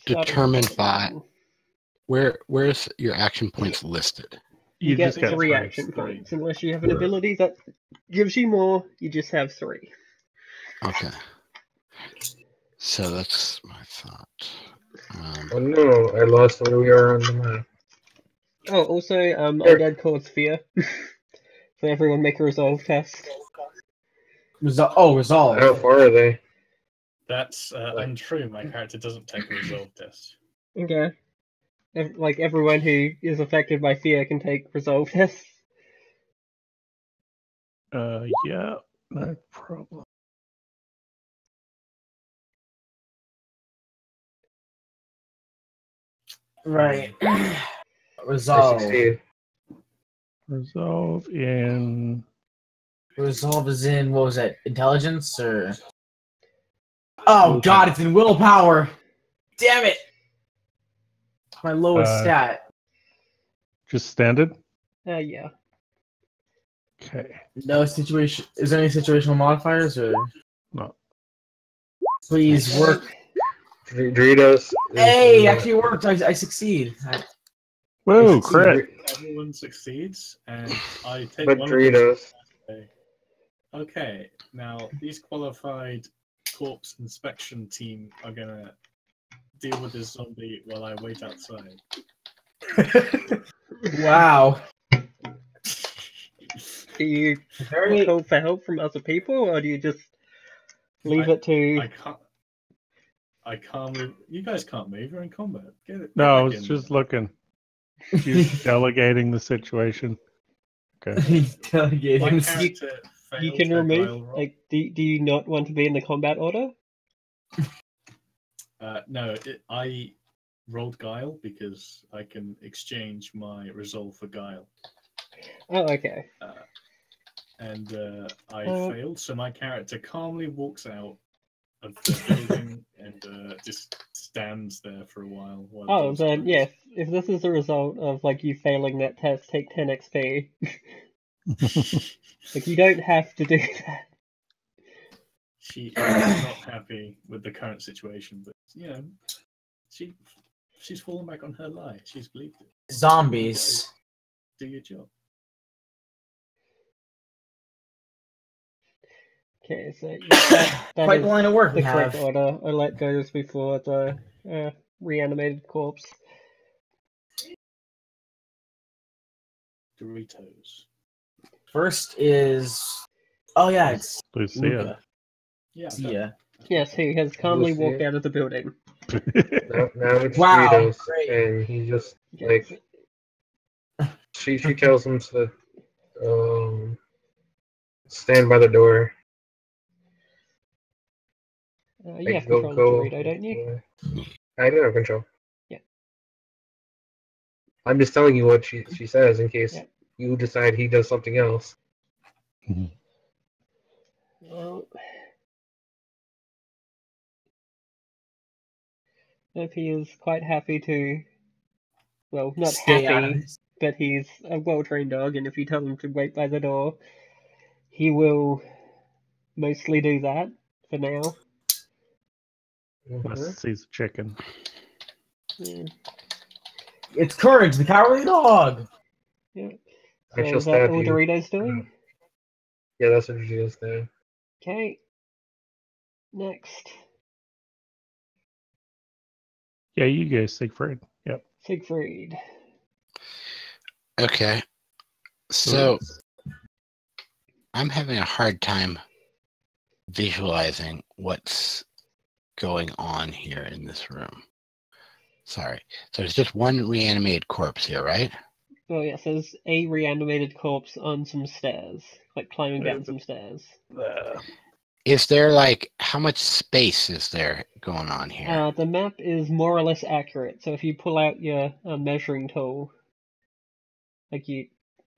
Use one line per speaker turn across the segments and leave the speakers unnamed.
determined by where's your action points listed?
You
get
just get
3 action points. Unless you have an ability that gives you more, you just have 3.
Okay. So that's my thought.
Oh no, I lost where we are on the map.
Oh, also, Undead cause fear. So everyone make a resolve test.
Resolve.
How far are they?
That's untrue. My character doesn't take a resolve test.
Okay. Like, everyone who is affected by fear can take resolve tests.
Yeah, no problem.
Right.
I
Resolve.
succeeded.
Resolve in.
Resolve is in, what was that, intelligence or? Oh god, it's in willpower! Damn it! My lowest stat.
Just standard?
Yeah.
Okay.
No situation. Is there any situational modifiers or?
No.
Please work.
Doritos.
Hey, it actually worked. I succeed.
Whoa, crit!
Everyone succeeds, and I take
But
one
Doritos.
of them. Okay, now these qualified corpse inspection team are gonna deal with this zombie while I wait outside.
Wow.
Do you call for help from other people, or do you just leave it to...
I can't move. You guys can't move. You're in combat. Get it.
No, I was just looking. She's delegating the situation. Okay.
Delegating.
You can remove... Like, do you not want to be in the combat order?
No, I rolled Guile because I can exchange my resolve for Guile.
Oh, okay.
And I failed, so my character calmly walks out of the building and just stands there for a while.
Oh, then yes. If this is the result of like you failing that test, take 10 XP. Like you don't have to do that.
She is not happy with the current situation, but you know, she's fallen back on her lie. She's believed it.
Zombies.
Do your job.
Okay, so that
quite
is
the line of work
the
we
correct
have.
order. I let go before the reanimated corpse.
Doritos.
First is... Oh yeah, it's
Lucia.
Luca.
Yeah.
Yes, he has calmly walked out of the building.
Now it's
Wow,
Doritos,
great.
and he just
Yes.
like she tells him to stand by the door.
You have control of Dorito, don't you?
I do have control.
Yeah.
I'm just telling you what she says in case
Yeah.
you decide he does something else.
Well, if he is quite happy to, well, not
Stay out of
happy,
this.
but he's a well-trained dog, and if you tell him to wait by the door, he will mostly do that for now.
Unless he's a chicken.
Yeah.
It's Courage, the Cowardly Dog.
Yeah.
I
So
shall
is that
stab
all
you.
Doritos doing?
Yeah, that's what Doritos do.
Okay. Next.
Yeah, you go, Siegfried. Yep.
Siegfried.
Okay. So I'm having a hard time visualizing what's going on here in this room. Sorry. So there's just one reanimated corpse here, right?
Oh yes, there's a reanimated corpse on some stairs, like climbing down some stairs.
Is there like, how much space is there going on here?
The map is more or less accurate, so if you pull out your measuring tool, like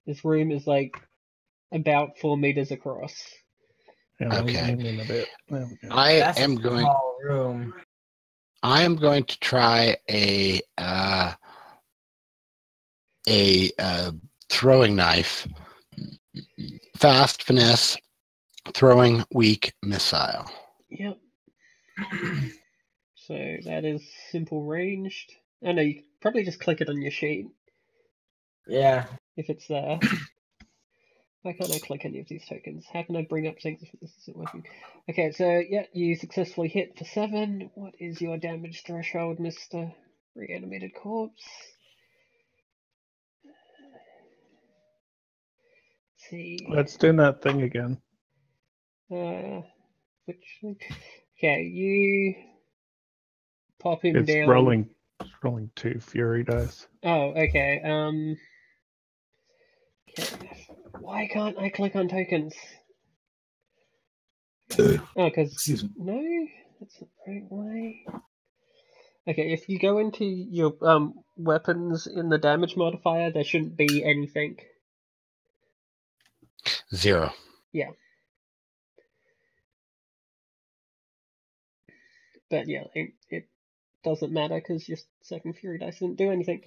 this room is like about 4 meters across.
Yeah,
Okay.
in a bit. There we go.
That's a small room.
I am going to try a throwing knife, fast finesse, throwing weak missile.
Yep. So that is simple ranged. Oh no, you probably just click it on your sheet
Yeah.
if it's there. Why can't I click any of these tokens? How can I bring up things if this isn't working? Okay, so yeah, you successfully hit for 7. What is your damage threshold, Mr. Reanimated Corpse? Let's see.
Let's do that thing again.
Which thing? Okay, you pop him
It's
down.
rolling 2 fury dice.
Oh, okay. Okay. Why can't I click on tokens? Oh, because
Excuse me.
no, that's not the right way. Okay, if you go into your weapons in the damage modifier, there shouldn't be anything.
0.
Yeah. But yeah, it doesn't matter because your second fury dice didn't do anything.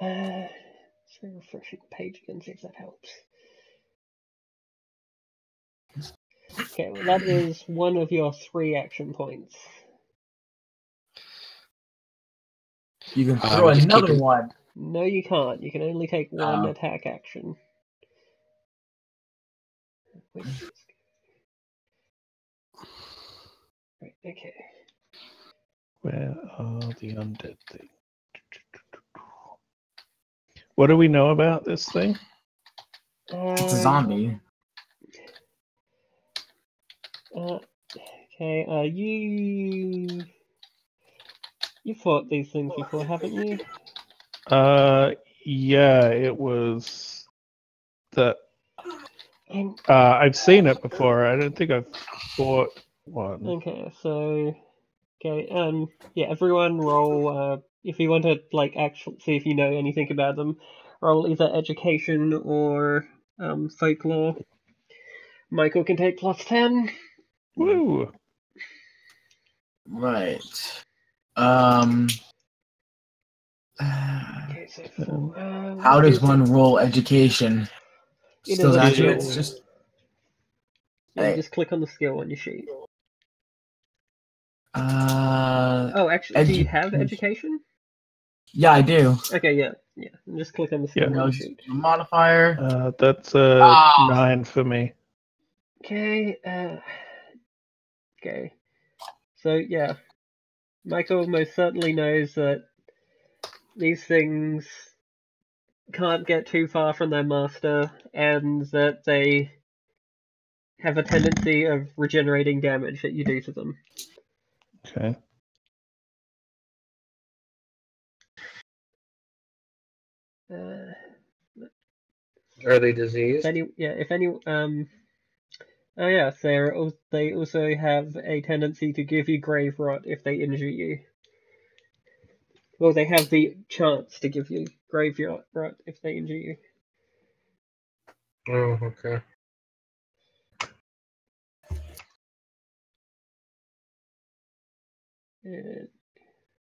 So refreshing the page again, see if that helps. Okay, well that is one of your 3 action points.
You can throw
just
another
keep it-
one.
No, you can't. You can only take one
Oh.
attack action. Wait, right, okay.
Where are the undead things? What do we know about this thing?
It's a zombie.
Okay, you fought these things before, haven't you?
Yeah, it was the.
And,
I've seen it before. I don't think I've fought one.
okay, so okay, yeah, everyone roll. If you want to like actually see if you know anything about them, roll either education or folklore. Michael can take +10.
Woo!
Right.
Okay, so
How does one roll education?
It
Still
is a
accurate?
skill.
It's just.
Yeah, you
Hey.
just click on the skill on your sheet.
Oh,
Oh, actually, do you have education?
Yeah, I do.
Okay, yeah. And just click on the skill
Yeah.
on your sheet.
Modifier.
That's a 9 for me.
Okay, okay. So, yeah. Michael most certainly knows that these things can't get too far from their master, and that they have a tendency of regenerating damage that you do to them.
Okay.
Are they diseased?
Oh yeah, they also have a tendency to give you grave rot if they injure you. Well, they have the chance to give you grave rot if they injure you.
Oh, okay.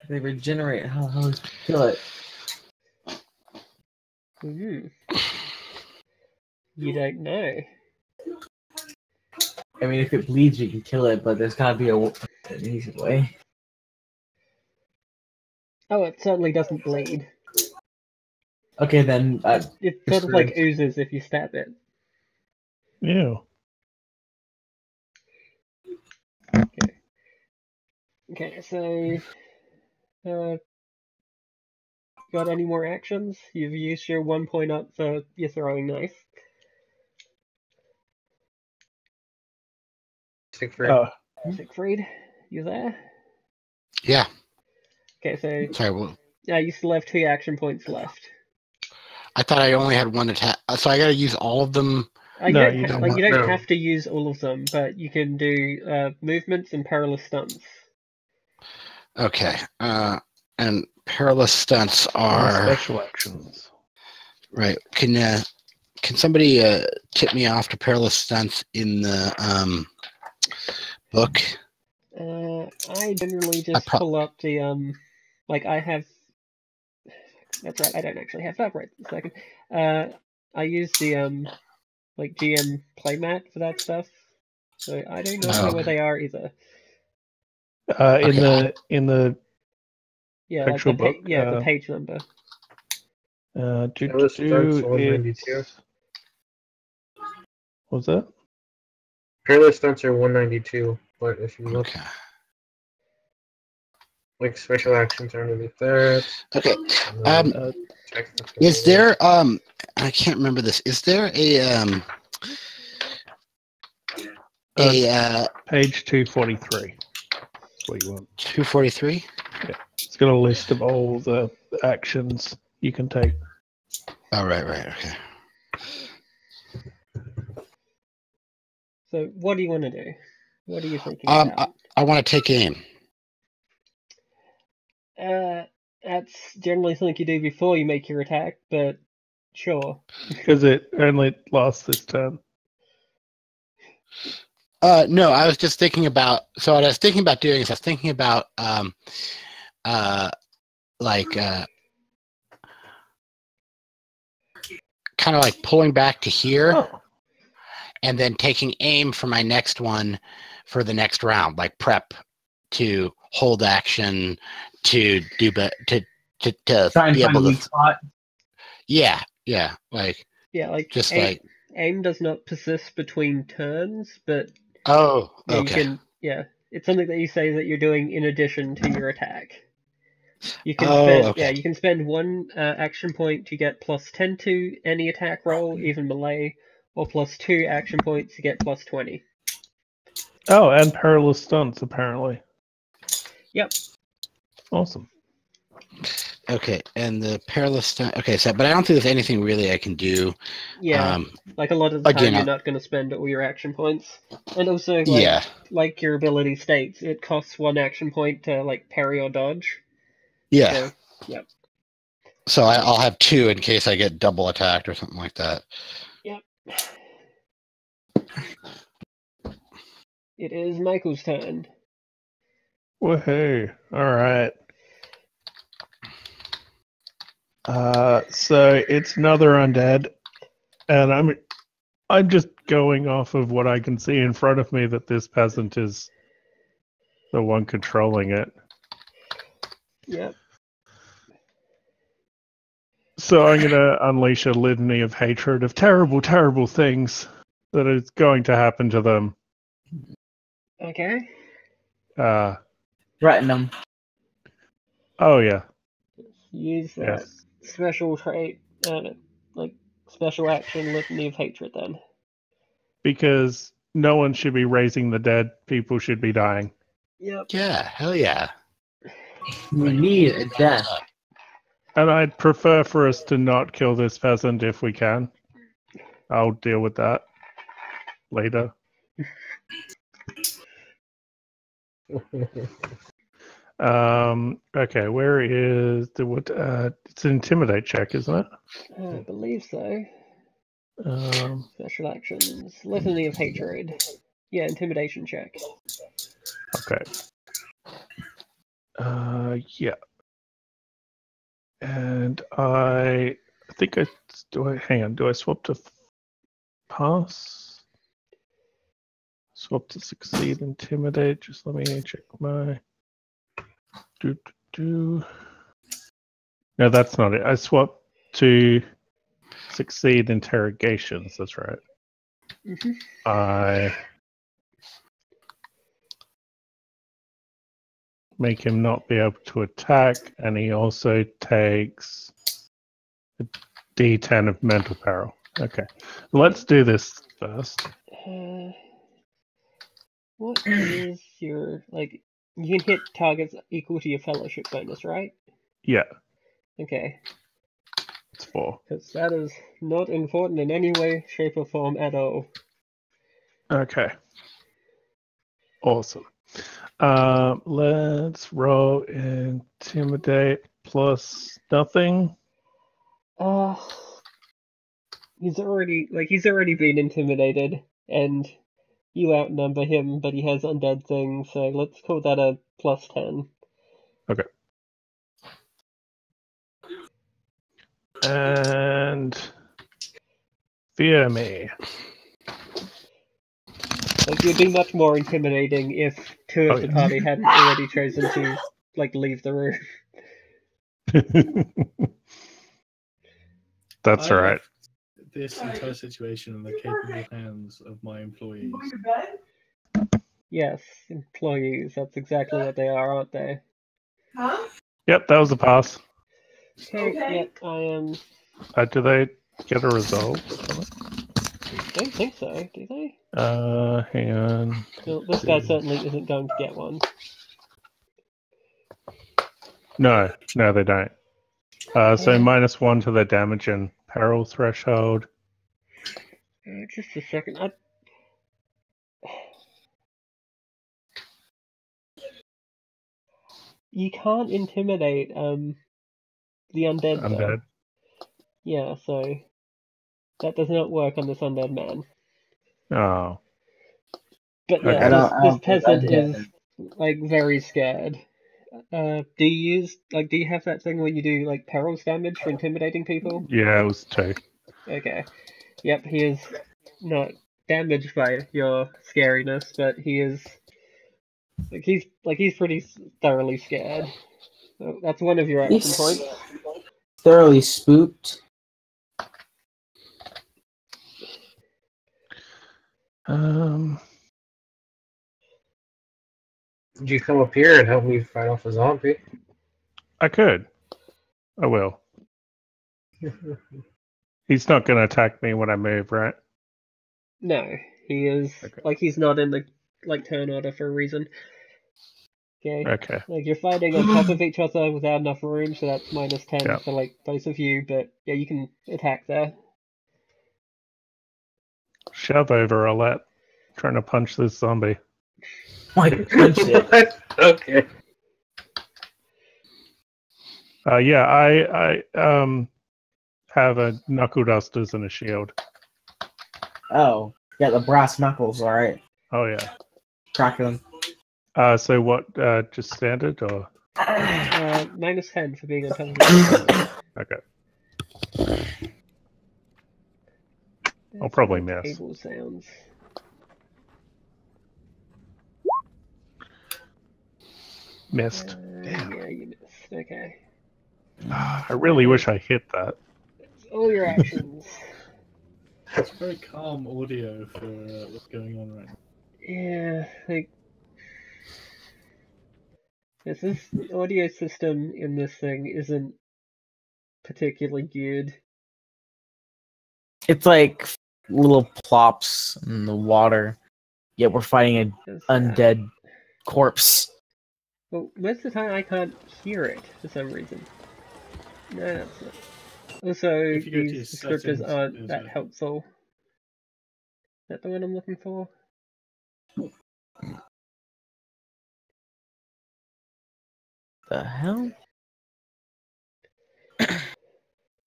They regenerate. How do you kill it?
You don't know.
I mean, if it bleeds, you can kill it, but there's gotta be an easy way.
Oh, it certainly doesn't bleed.
Okay, then.
It sort of like oozes if you stab it.
Ew.
Okay, so got any more actions? You've used your 1 point up for your throwing knife.
Siegfried.
Siegfried, you there?
Yeah.
Okay, so
Sorry. Well,
you still have 2 action points left.
I thought I only had 1 attack. So I got to use all of them.
You
No,
don't,
you don't.
you don't
No.
have to use all of them, but you can do movements and perilous stunts.
Okay. And perilous stunts are
Special actions.
right. Can somebody tip me off to perilous stunts in the book?
I generally just pull up the like I have. That's right. I don't actually have that right this second. I use the like GM playmat for that stuff, so I do not know where they are either.
In the
Yeah, like
actual
the
book.
the page number.
Perilous starts 192.
What's that?
Perilous stunts are 192, but if you look,
Okay.
like special actions are underneath there.
Okay.
and then, text
Is there I can't remember this. Is there a
Page 243. That's what you want.
243?
It's got a list of all the actions you can take.
Oh, right, okay.
So, what do you want to do? What are you thinking about?
I want to take aim.
That's generally something you do before you make your attack, but sure.
Because it only lasts this turn.
No, I was just thinking about. So what I was thinking about doing is I was thinking about kind of like pulling back to here, and then taking aim for my next one for the next round, like prep to hold action to do to
Try and
be
find
able
a weak
to.
spot.
Yeah,
like
just
aim does not persist between turns, but
Oh,
yeah,
okay.
you can. Yeah, it's something that you say that you're doing in addition to your attack. You can you can spend one action point to get +10 to any attack roll, even melee, or +2 action points to get +20.
Oh, and perilous stunts apparently.
Yep.
Awesome.
Okay, and the perilous stunt. Okay, so but I don't think there's anything really I can do.
Yeah, like a lot of the time you're not going to spend all your action points, and also like your ability states, it costs 1 action point to like parry or dodge.
Yeah.
So, yep.
So I'll have 2 in case I get double attacked or something like that.
Yep. It is Michael's turn.
Woohoo! All right. So it's another undead, and I'm just going off of what I can see in front of me that this peasant is the one controlling it.
Yep.
So I'm gonna unleash a litany of hatred of terrible, terrible things that is going to happen to them.
Okay.
Threaten them.
Oh yeah.
Use that special trait, like special action litany of hatred then.
Because no one should be raising the dead. People should be dying.
Yep.
Yeah, hell yeah.
We need a death.
And I'd prefer for us to not kill this peasant if we can. I'll deal with that later. Okay, where is the what? It's an intimidate check, isn't it?
I believe so. Special actions, litany of hatred. Yeah, intimidation check.
Okay. Yeah. And I think hang on, do I swap to pass? Swap to succeed, intimidate. Just let me check my No, that's not it. I swap to succeed interrogations, that's right.
Mm-hmm.
I make him not be able to attack, and he also takes a D10 of mental peril. Okay, let's do this first.
What is your, like, you can hit targets equal to your fellowship bonus, right?
Yeah.
Okay.
It's 4.
Because that is not important in any way, shape, or form at all.
Okay. Awesome. Let's roll intimidate plus nothing.
He's already been intimidated, and you outnumber him, but he has undead things, so let's call that a +10.
Okay. And fear me.
Like, it would be much more intimidating if two of
Oh,
the
yeah.
party hadn't already chosen to like leave the room.
That's
I
right.
left this entire situation in the capable hands of my employees.
Yes, employees. That's exactly what they are, aren't they?
Yep, that was a pass.
Okay. Yep. I am.
Do they get a result?
Don't think so. Do they?
Hang on.
Well, this guy certainly isn't going to get one.
No, they don't. So -1 to their damage and peril threshold.
Just a second. You can't intimidate the undead though.
Undead.
Yeah, so that does not work on this undead man.
Oh.
But
Okay.
yeah,
I
this
don't
peasant
think
is
undead.
like very scared. Do you have that thing where you do like perils damage for intimidating people?
Yeah, it was 2.
Okay. Yep, he is not damaged by your scariness, but he is he's pretty thoroughly scared. So that's one of your action
He's
points.
thoroughly spooked.
Did you come up here and help me fight off a zombie?
I could. I will. He's not going to attack me when I move, right?
No, he is
Okay.
he's not in the turn order for a reason. Okay.
Okay.
You're fighting on top of each other without enough room, so that's -10
Yeah.
for both of you. But yeah, you can attack there.
Shove over, Roulette. Trying to punch this zombie.
Like, punch it.
What? Okay.
Yeah, I have a knuckle dusters and a shield.
Oh, yeah, the brass knuckles, alright.
Oh yeah.
Crack them.
So what? Just standard or?
-10 for being on top of each other.
Okay. I'll probably miss.
Table sounds.
Missed.
Yeah, you missed. Okay.
I really wish I hit that.
That's all your actions.
It's very calm audio for what's going on right now.
Yeah, this audio system in this thing isn't particularly good.
It's like little plops in the water, yet we're fighting an undead corpse.
Well, most of the time I can't hear it for some reason. No, that's not. Also,
If you go to
these
your
descriptors
settings,
aren't
there's
that
a-
helpful. Is that the one I'm looking for?
The hell?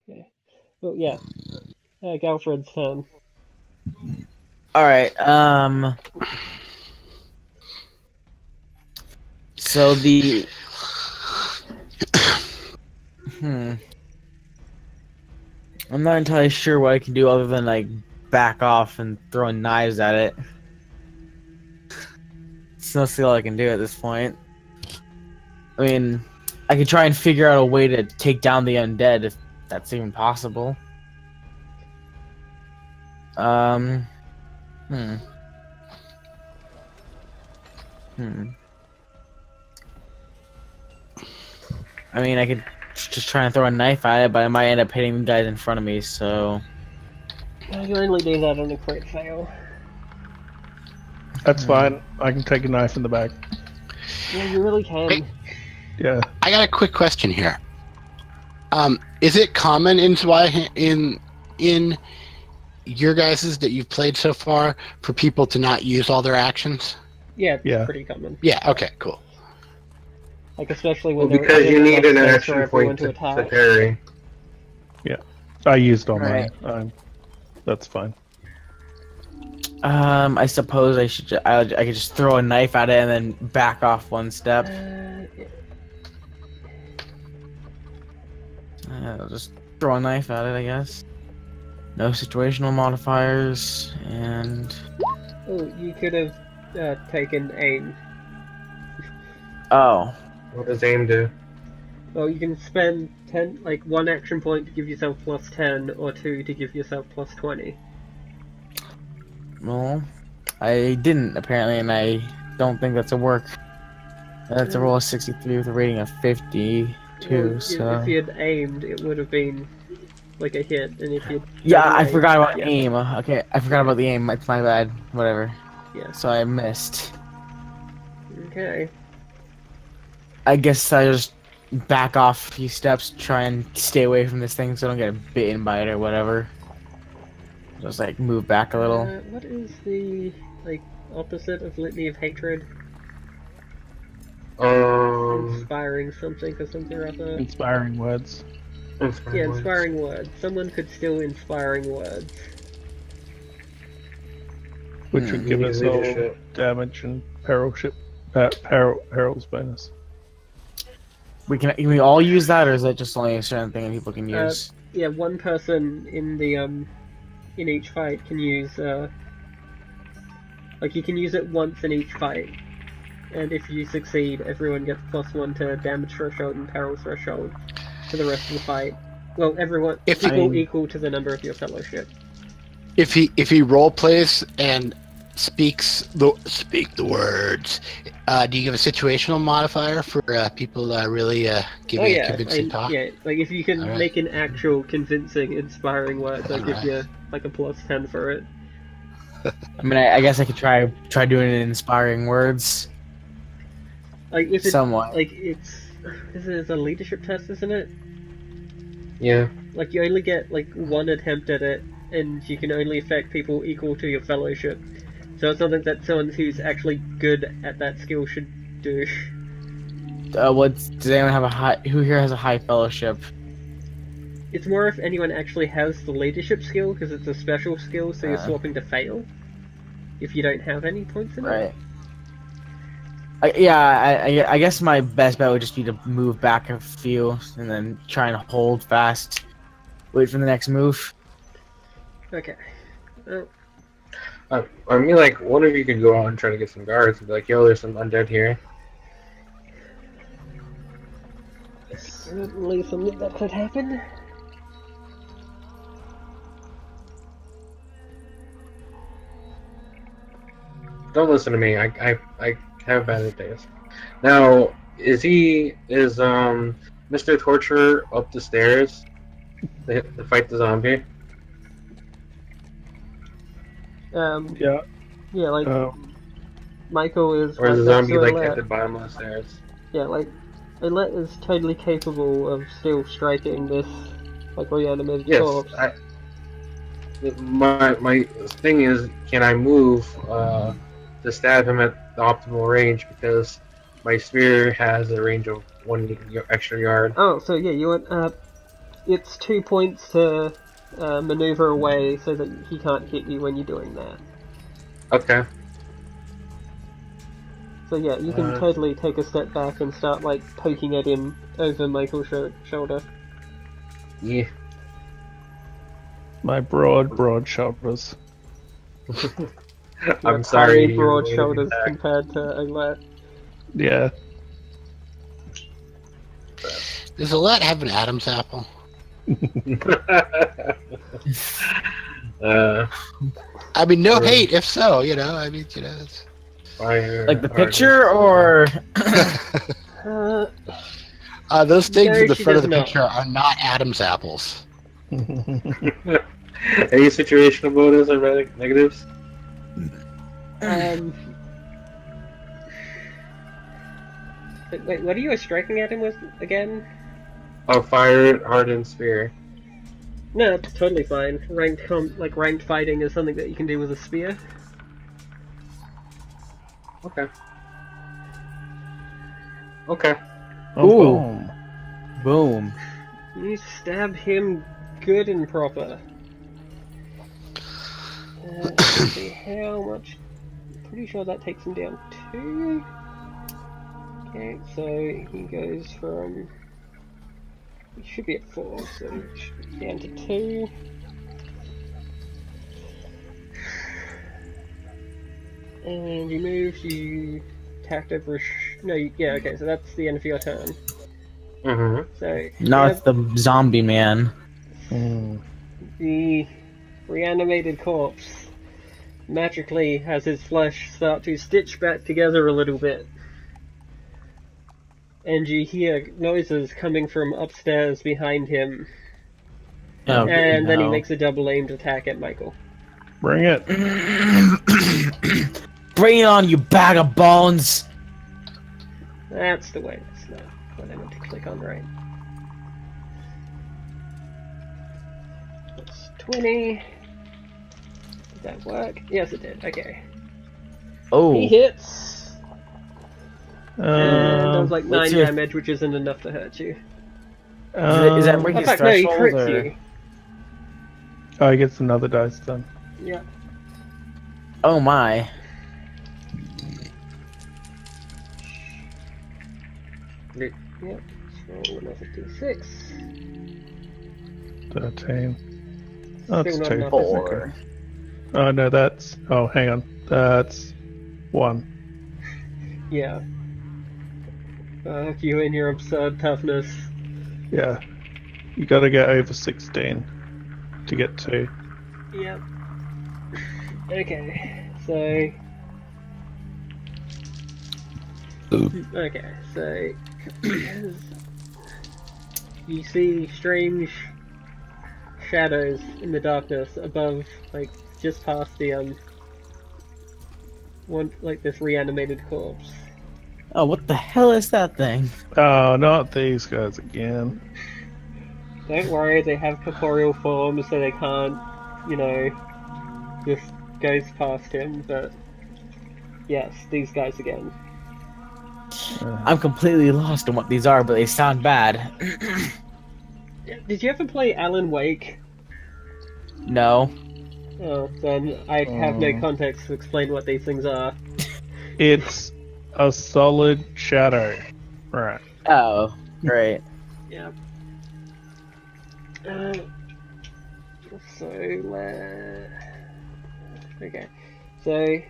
Yeah. Well, yeah. Galfred's turn.
Alright, so the... I'm not entirely sure what I can do other than, back off and throw knives at it. It's mostly all I can do at this point. I mean, I could try and figure out a way to take down the undead if that's even possible. I mean, I could just try and throw a knife at it, but I might end up hitting the guys in front of me, so...
You only do that on a crit fail.
That's fine. I can take a knife in the back.
Yeah, you really can.
Hey.
Yeah.
I got a quick question here. Is it common in in your guys's that you've played so far for people to not use all their actions?
Yeah, it's
Yeah.
pretty common.
Yeah. Okay. Cool.
Especially when
Because you need an
space for
action
everyone
point to
attack.
parry.
I used all
Alright.
mine. That's fine.
I suppose I should. I could just throw a knife at it and then back off one step. I'll just throw a knife at it, I guess. No situational modifiers, and
Oh, you could have taken aim.
Oh.
What does aim do?
Well, you can spend 10, like 1 action point to give yourself plus 10, or 2 to give yourself plus 20.
Well, I didn't apparently, and I don't think that's a work. That's a roll of 63 with a rating of 52.
Well,
So
if you had aimed, it would have been like a hit, and if you
yeah, I forgot about
yeah.
aim. Okay, I forgot about the aim. It's my bad. Whatever.
Yeah.
So I missed.
Okay.
I guess I just back off a few steps, try and stay away from this thing so I don't get bitten by it or whatever. Just like move back a little.
What is the like opposite of litany of hatred? Inspiring something or something or other.
Inspiring words.
Yeah, inspiring words. Someone could steal inspiring words.
Which would give us all
leadership.
damage and perils bonus.
Can we all use that, or is that just only a certain thing that people can use?
Yeah, one person in the in each fight can use like you can use it once in each fight, and if you succeed, everyone gets +1 to damage threshold and peril threshold for the rest of the fight. Well, everyone equal to the number of your fellowship.
If he role plays and speak the words, do you give a situational modifier for people really giving a convincing talk?
Yeah, like if you can make an actual convincing, inspiring word, I'll give you like a +10 for it.
I mean, I guess I could try doing it in inspiring words.
Like if it's
somewhat.
Like it's a leadership test, isn't it?
Yeah.
Like you only get like 1 attempt at it, and you can only affect people equal to your fellowship. So it's something that someone who's actually good at that skill should do.
Does anyone have a high? Who here has a high fellowship?
It's more if anyone actually has the leadership skill, because it's a special skill, so you're swapping to fail. If you don't have any points in it.
I guess my best bet would just be to move back a few, and then try and hold fast. Wait for the next move.
Okay.
I mean, like, one of you could go out and try to get some guards and be like, yo, there's some undead here.
Certainly something that could happen.
Don't listen to me. I have bad ideas. Now, is Mr. Torturer up the stairs to fight the zombie?
Yeah.
Yeah, like Michael is.
Or is the zombie like at the
Alert.
bottom of the stairs?
Yeah, like Alert is totally capable of still striking this like reanimated corpse.
My thing is, can I move to stab him at the optimal range, because my spear has a range of 1 extra yard.
Oh, so yeah, you want it's 2 points to maneuver away so that he can't hit you when you're doing that.
Okay.
So yeah, you can totally take a step back and start like poking at him over Michael's shoulder.
Yeah.
My broad shoulders.
I'm sorry.
Broad shoulders compared to Alert.
Yeah.
Does Alert have an Adam's apple? I mean, no hate if so, you know. I mean, you know, it's
fire.
Like the picture, or
those things
No,
in the
she
front of the
does not.
picture are not Adam's apples.
Any situational bonus or negatives?
Wait, what are you striking at him with again?
Oh, fire, hardened spear.
No, it's totally fine. Ranked fighting is something that you can do with a spear.
Okay. Okay.
Ooh.
Boom.
boom.
You stab him good and proper. Let's see how much. Pretty sure that takes him down 2. Okay, so he goes from. He should be at 4, so he should be down to 2. And you moved, you tacked over No, yeah, okay, so that's the end of your turn.
Mm-hmm.
So
No, it's the zombie man.
the reanimated corpse magically has his flesh start to stitch back together a little bit. And you hear noises coming from upstairs behind him.
Oh,
And then he
no.
makes a double aimed attack at Michael.
Bring it.
Bring it on, you bag of bones!
That's the way. That's not what I meant to click on right. That's 20. Did that work? Yes, it did. Okay.
Oh.
He hits. And that was like 9
what's your-
damage, which isn't enough to hurt you.
Is that
In
breaking his
fact, no, he
threshold?
crits
Or...
you.
Oh, he gets another dice then.
Yeah.
Oh my.
Yep. Let's roll another d6.
13. Oh, it's
Still not
2.
enough.
4.
Oh, no, that's... Oh, hang on. That's 1.
Yeah. You and your absurd toughness.
Yeah. You gotta get over 16 to get 2.
Yep. Okay, so... Okay, so... you see strange shadows in the darkness above, like, just past the, one, like, this reanimated corpse.
Oh, what the hell is that thing?
Oh, not these guys again.
Don't worry, they have corporeal forms, so they can't, you know, just goes past him, but... Yes, these guys again.
I'm completely lost on what these are, but they sound bad.
Did you ever play Alan Wake?
No.
Oh, then I have no context to explain what these things are.
It's a solid shadow. Right.
Oh, great.
Yeah. Okay. So,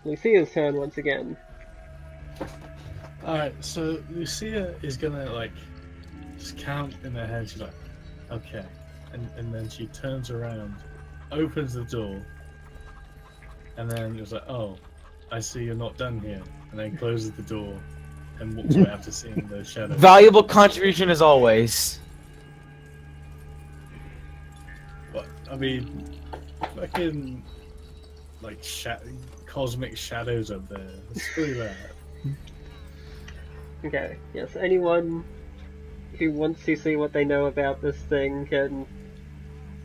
Lucia's turn once again.
Alright, so Lucia is gonna, like, just count in her head. She's like, okay. And then she turns around, opens the door, and then it's like, oh, I see you're not done here. And then closes the door and walks away after seeing the shadow.
Valuable contribution as always.
But, I mean, fucking, like, cosmic shadows up there. It's pretty bad.
Okay, yes, anyone who wants to see what they know about this thing can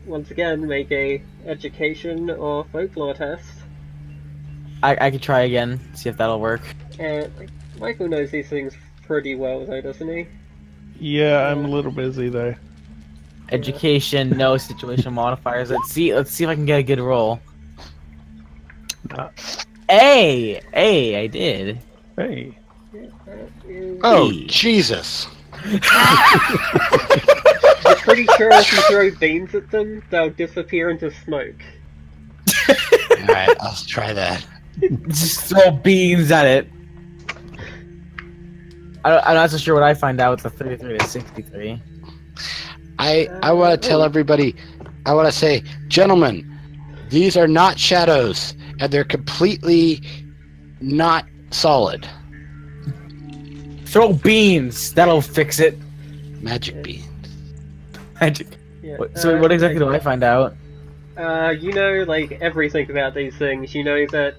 once again make a education or folklore test.
I could try again, see if that'll work.
And Michael knows these things pretty well though, doesn't he?
Yeah, I'm a little busy though.
Education, no situation modifiers. Let's see if I can get a good roll. Hey, I did.
Hey.
Yeah, that is...
Oh,
Hey.
Jesus.
I'm pretty sure if you throw beans at them, they'll disappear into smoke.
Alright, I'll try that.
Just throw beans at it. I'm not so sure what I find out with the 33 to 63.
I want to tell everybody, I want to say, gentlemen, these are not shadows, and they're completely not solid.
Throw beans. That'll fix it.
Magic beans.
Magic.
Yeah,
So what exactly do I find out?
You know, like, everything about these things. You know that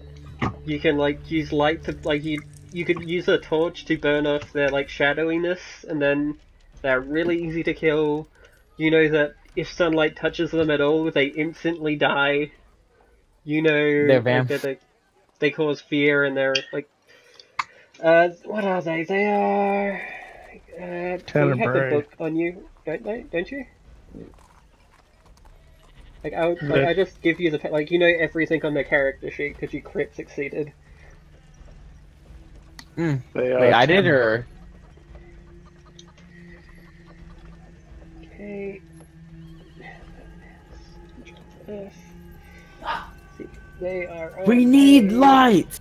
you can, like, use light to, like, you could use a torch to burn off their, like, shadowiness, and then they're really easy to kill. You know that if sunlight touches them at all, they instantly die. You know
They're
like, that they cause fear, and they're, like... what are they? They are... you have the
Tenebrae.
book on you, don't you? Like, I just give you the... Like, you know everything on their character sheet, because you crit succeeded.
They
Wait, I did, or...
Okay... See, they are...
We need light!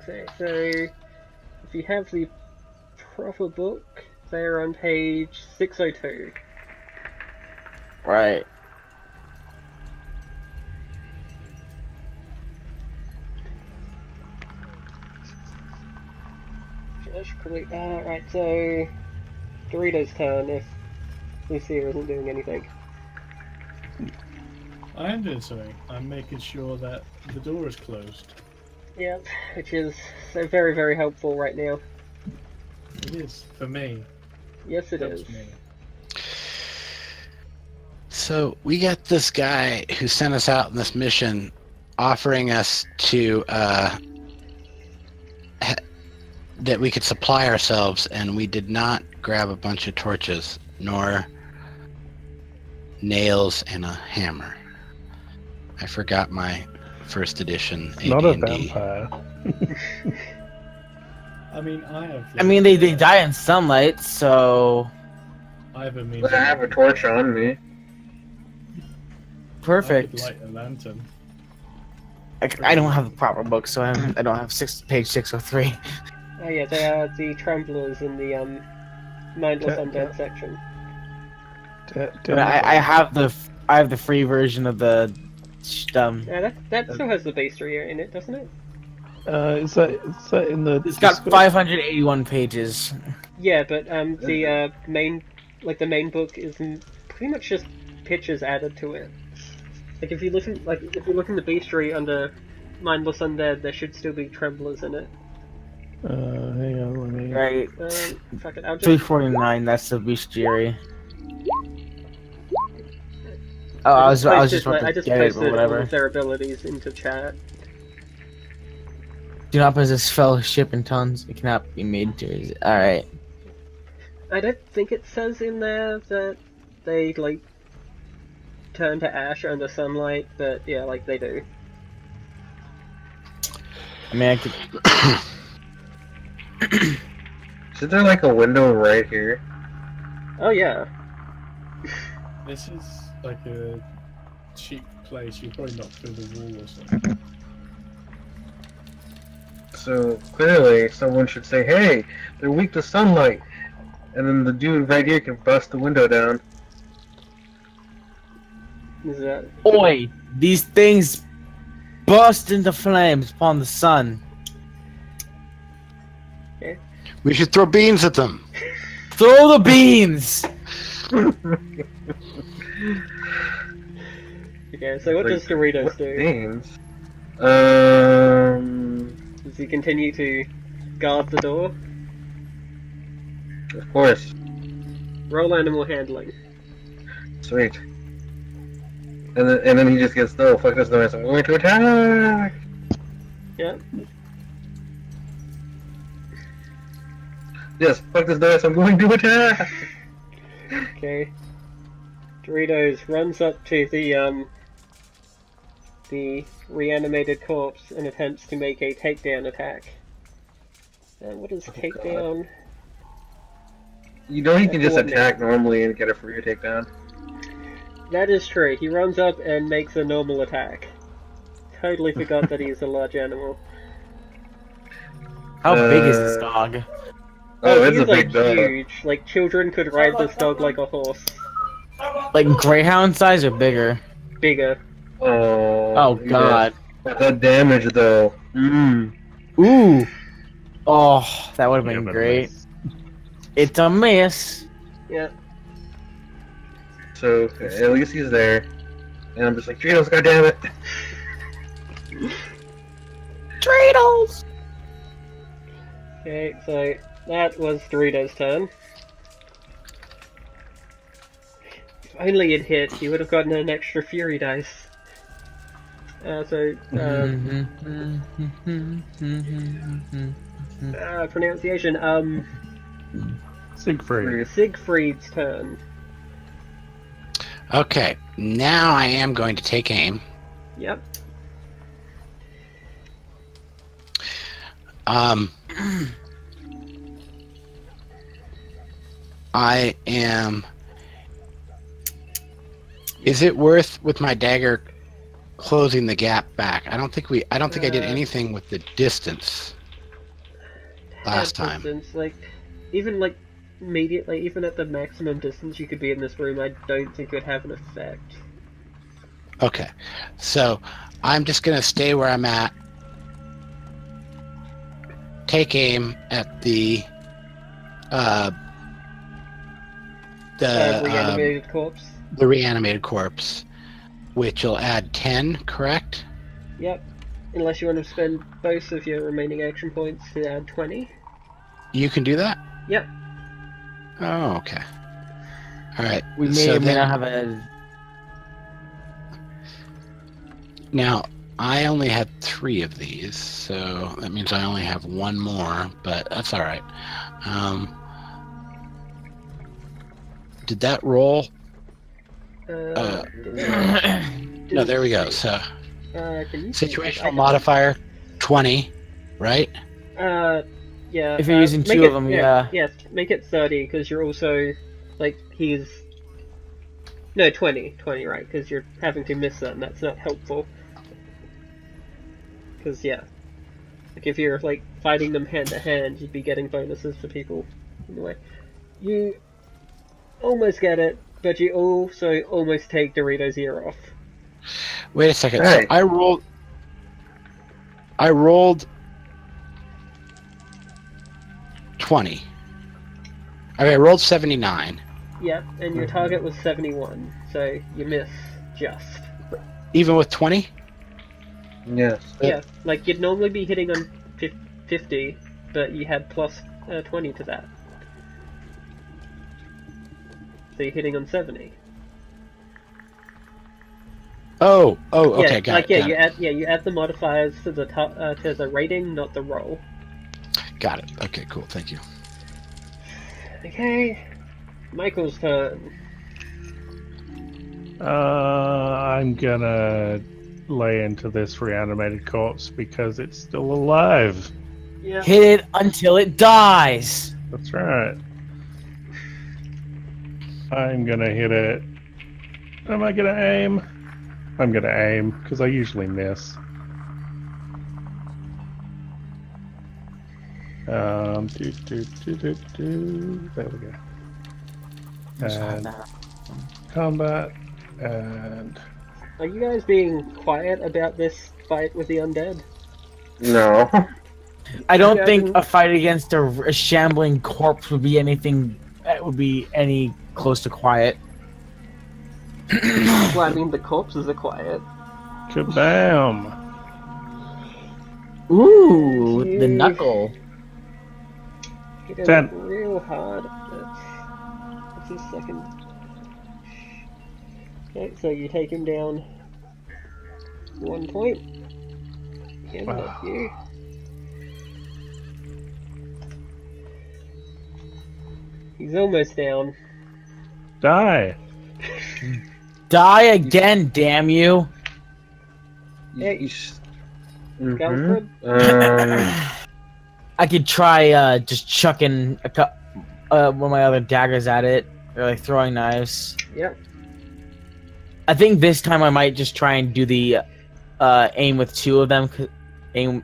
Okay, so if you have the proper book, they're on page 602.
Right.
Right, so Dorito's turn if Lucia isn't doing anything.
I am doing something. I'm making sure that the door is closed.
Yep, which is so very, very helpful right now.
It is for me.
Yes, it
Helps
is.
me.
So we got this guy who sent us out on this mission offering us to that we could supply ourselves, and we did not grab a bunch of torches nor nails and a hammer. I forgot my first edition AD&D.
Not a vampire.
I mean, I have.
I mean, they die in sunlight, so
I have a means.
But I have a torch on me.
perfect.
I could light a lantern.
I don't have the proper book, so I don't have page 603.
Oh yeah, they are the Tremblers in the Mindless
Yeah,
Undead
yeah.
section.
But I have the free version of the
Yeah, that still has the bestiary in it, doesn't it?
Is that in the?
It's got
Discord?
581 pages.
Yeah, but the main book is pretty much just pictures added to it. Like if you look in the bestiary under Mindless Undead, there should still be Tremblers in it.
Hang on, let me.
Right.
Fuck it, I'll just
349. That's the bestiary. Oh, I was just about
I
to
just
get it,
posted
but
all
whatever.
of their abilities into chat.
Do not possess fellowship in tons. It cannot be made to. All right.
I don't think it says in there that they like turn to ash under sunlight, but yeah, like they do.
I mean, I could.
Isn't there like a window right here?
Oh yeah.
This is like a cheap place. You probably knock through the wall or something.
So clearly, someone should say, "Hey, they're weak to sunlight," and then the dude right here can bust the window down.
Is that?
Oi! These things burst into flames upon the sun.
We should throw beans at them.
Throw the beans!
Okay, so what does Doritos do?
Beans?
Does he continue to guard the door?
Of course.
Roll animal handling.
Sweet. And then he just gets, "Oh, fuck this noise, I'm going to attack!"
Yeah.
Yes, fuck this noise, I'm going to attack!
Okay. Doritos runs up to the reanimated corpse and attempts to make a takedown attack. What is takedown?
You know he can just
Coordinate.
attack normally and get a free takedown.
That is true. He runs up and makes a normal attack. Totally forgot that he's a large animal.
How big is this dog?
Oh, it's
he's
a big
like
dog.
huge. Like children could ride this dog like a horse.
Like greyhound size or bigger?
Bigger.
Oh god.
That damage though.
Ooh. Oh, that would have
Yeah,
been
but
great. It's a miss.
Yeah.
So at least he's there. And I'm just like, Tritos, goddammit!
Treadles!
Okay, so that was Doritos' turn. If only it hit, he would have gotten an extra fury dice. Pronunciation,
Siegfried.
Siegfried's turn.
Okay, now I am going to take aim.
Yep.
I am. Is it worth with my dagger closing the gap back. I don't think I did anything with the distance last time.
Distance, even immediately, even at the maximum distance you could be in this room, I don't think it would have an effect.
Okay, so I'm just gonna stay where I'm at. Take aim at the
reanimated corpse.
The reanimated corpse, which will add 10, correct?
Yep. Unless you want to spend both of your remaining action points to add 20.
You can do that?
Yep.
Oh, okay. All right.
We may or may not have a...
Now, I only had 3 of these, so that means I only have 1 more, but that's all right. Did that roll? No, there we go. So, situational modifier 20, right?
Yeah.
If you're using 2 of them, yeah.
Yes, make it 30 because you're also he's 20, right? Because you're having to miss that, and that's not helpful. Because if you're fighting them hand to hand, you'd be getting bonuses for people. Anyway, you almost get it, but you also almost take Dorito's ear off.
Wait a second.
Hey.
So I rolled 20. I rolled 79.
Yep, and your target was 71, so you miss just.
Even with 20?
Yes.
Yeah, you'd normally be hitting on 50, but you had plus 20 to that. So you're hitting on 70.
Oh, okay, got it.
You add the modifiers to the rating, not the roll.
Got it. Okay, cool. Thank you.
Okay, Michael's turn.
I'm gonna lay into this reanimated corpse because it's still alive.
Yeah.
Hit it until it dies!
That's right. I'm gonna hit it. Am I gonna aim? I'm gonna aim, because I usually miss. There we go. And combat, and...
Are you guys being quiet about this fight with the undead?
No.
I don't think a fight against a shambling corpse would be anything that would be any close to quiet.
Well, I mean, the corpses are quiet.
Kabam!
Ooh, the knuckle.
Hit him
10.
real hard. That's his second. Okay, so you take him down 1 point. Again, not you. He's almost down.
Die!
Die again, damn you!
Hey,
Mhm.
Galfred?
I could try just chucking one of my other daggers at it, or throwing knives.
Yep.
I think this time I might just try and do the aim with 2 of them. Aim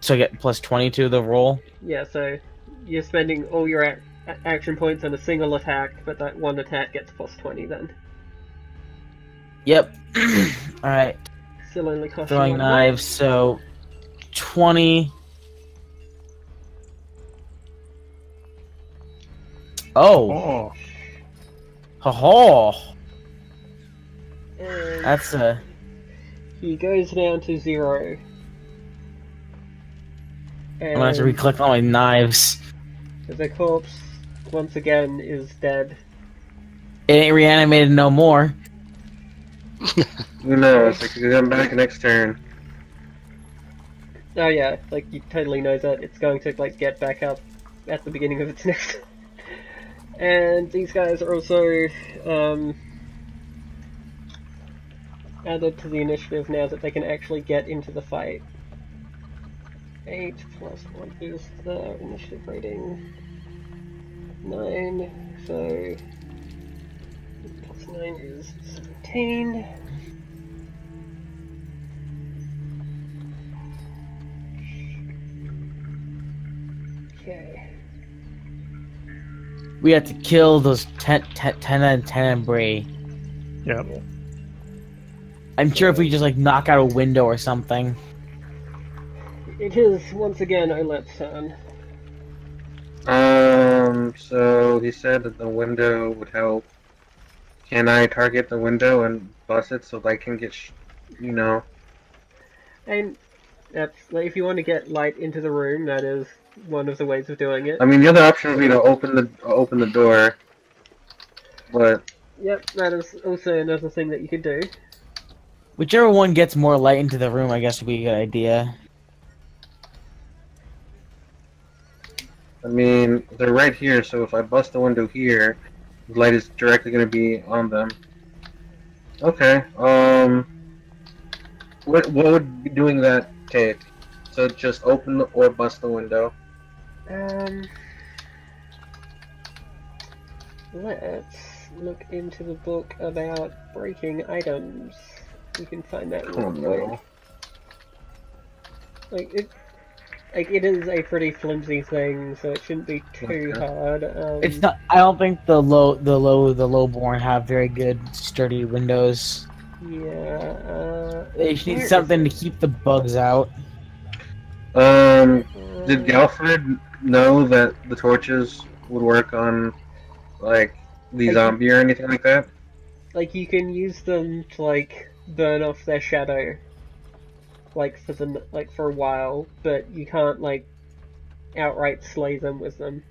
so I get plus 20 to the roll.
Yeah, so you're spending all your action points on a single attack, but that one attack gets plus 20 then.
Yep. Alright.
Still only costs
Throwing
you 1
knives, so 20. Oh.
Oh,
Ha-ha.
And
That's a...
he goes down to 0.
I'm gonna have to re-click all my knives.
The corpse, once again, is dead.
It ain't reanimated no more.
Who knows? It could come back next turn.
Oh yeah, you totally know that it's going to, get back up at the beginning of its next... And these guys are also, added to the initiative now that they can actually get into the fight. 8 plus 1 is the initiative rating. 9, so... plus 9 is 17. Okay.
We have to kill those tenebris.
Yep.
I'm sure if we just like knock out a window or something.
It is once again Olet's turn.
So he said that the window would help. Can I target the window and bust it so I can get, you know?
And that's like, if you want to get light into the room, that is one of the ways of doing it.
I mean, the other option would be to open the door, but
Yep, that is also another thing that you could do.
Whichever one gets more light into the room, I guess would be a good idea.
I mean, they're right here, so if I bust the window here, the light is directly going to be on them. Okay, what would be doing that take? So just open or bust the window?
Let's look into the book about breaking items. We can find that real quick. It is a pretty flimsy thing, so it shouldn't be too hard.
It's not. I don't think the lowborn have very good sturdy windows.
Yeah.
They need something to keep the bugs out.
Did Galfred know that the torches would work on, like, the zombie or anything like that?
Like, you can use them to, like, burn off their shadow, like, for a while, but you can't, like, outright slay them with them.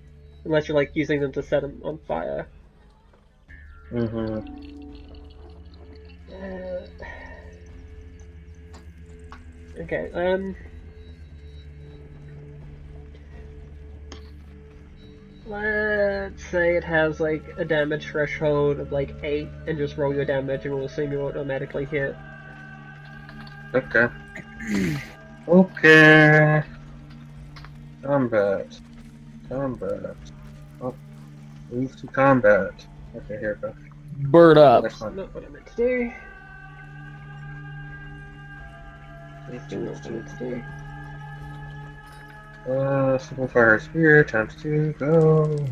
Unless you're, like, using them to set them on fire. Okay, let's say it has, like, a damage threshold of, like, 8, and just roll your damage and we'll assume you automatically hit.
Okay. Okay. Combat. Oh, move to combat. Okay, here we go.
Bird up.
That's not what I meant to do.
Simple fire spear times 2, go.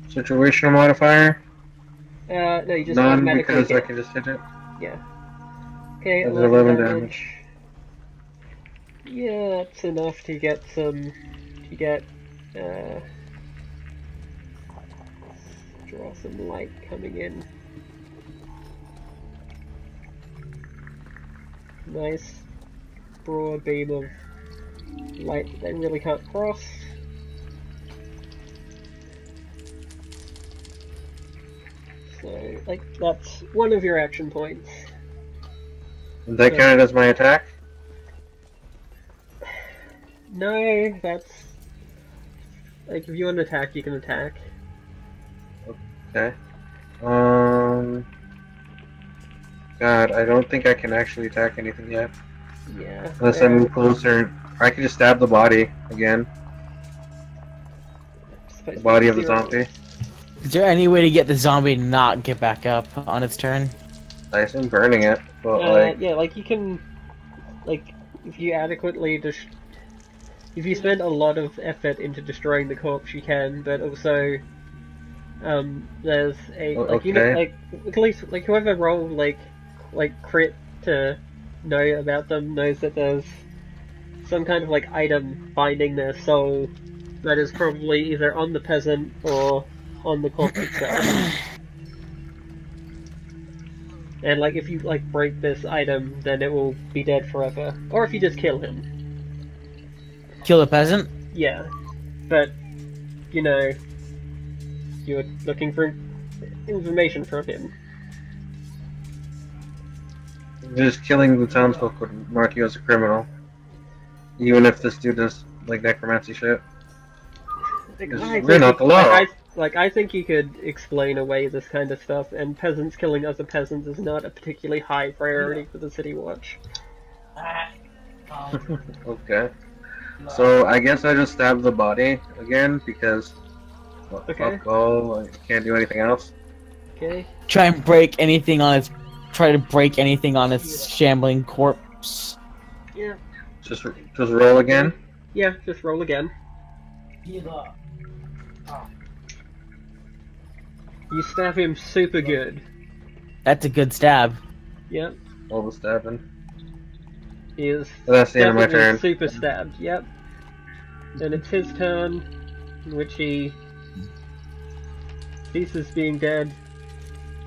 Situational modifier?
No, you just
None
automatically
because
hit.
I can just hit it?
Yeah. Okay,
That's
11 damage. Yeah, that's enough to get draw some light coming in. Nice broad beam of light that they really can't cross. So, like, that's one of your action points.
Is that counted as my attack?
No, that's... Like, if you want to attack, you can attack.
Okay. God, I don't think I can actually attack anything yet.
Yeah.
Unless I move closer. Or I can just stab the body again. The body of the zombie.
Is there any way to get the zombie to not get back up on its turn?
I assume burning it, but like...
Yeah, like, you can... Like, if you adequately if you spend a lot of effort into destroying the corpse, you can, but also... there's a... Like,
okay.
you know, like, at least, like, whoever rolled, like crit to know about them knows that there's some kind of, like, item binding their soul that is probably either on the peasant or on the corpse itself. And, like, if you, like, break this item, then it will be dead forever. Or if you just kill him.
Kill the peasant?
Yeah. But, you know, you're looking for information from him.
Just killing the townsfolk would mark you as a criminal. Even if this dude does, like, necromancy shit. We're not the law.
I think you could explain away this kind of stuff, and peasants killing other peasants is not a particularly high priority for the City Watch.
Okay. So, I guess I just stab the body again, because...
Okay.
Fuck all, I can't do anything else.
Okay.
Try to break anything on its shambling corpse.
Yeah.
Just roll again?
Yeah, just roll again. You stab him super good.
That's a good stab.
Yep.
All the stabbing.
He is
That's the end of my
definitely
turn.
super stabbed. Yep. Then it's his turn, in which he ceases being dead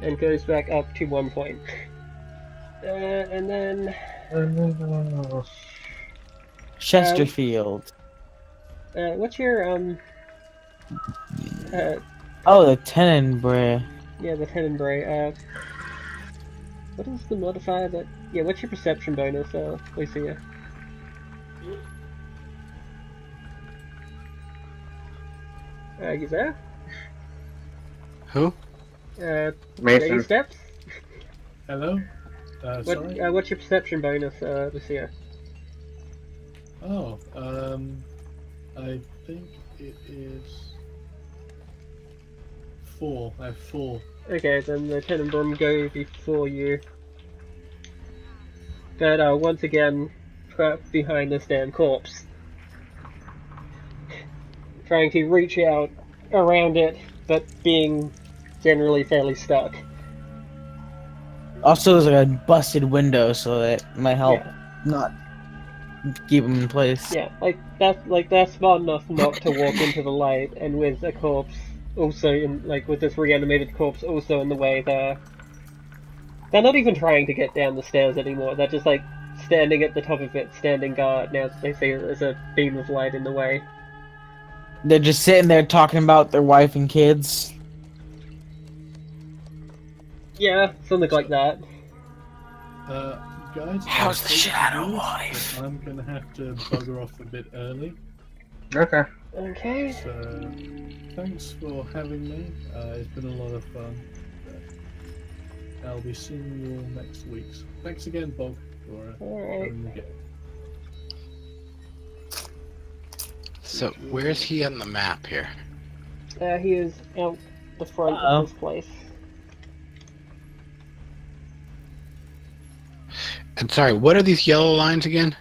and goes back up to 1 point. And then
Chesterfield.
what's your
Oh, the Tenenbrae.
yeah, the Tenenbrae. What is the modifier that? Yeah, what's your perception bonus, Lucia? You there?
Who?
Mason.
Steps?
Hello? Sorry?
What's your perception bonus, Lucia?
Oh, I think it is 4. I have 4.
Okay, then the Tenenbaum go before you. But once again, trapped behind this damn corpse. Trying to reach out around it, but being generally fairly stuck.
Also, there's like a busted window, so that might help
Yeah.
not keep him in place.
Yeah, they're smart enough not to walk into the light, and with a corpse also in, with this reanimated corpse also in the way, they're not even trying to get down the stairs anymore. They're just standing at the top of it, standing guard. Now they see there's a beam of light in the way.
They're just sitting there talking about their wife and kids.
Yeah, something like that.
Guys,
How's the shadow
good,
wife?
but I'm gonna have to bugger off a bit early.
Okay.
Okay.
So, thanks for having me. It's been a lot of fun. I'll be seeing you all next week. Thanks again, Bob, for
Alright.
having me.
So where's he on the map here?
He is out the front of this place.
And sorry, what are these yellow lines again?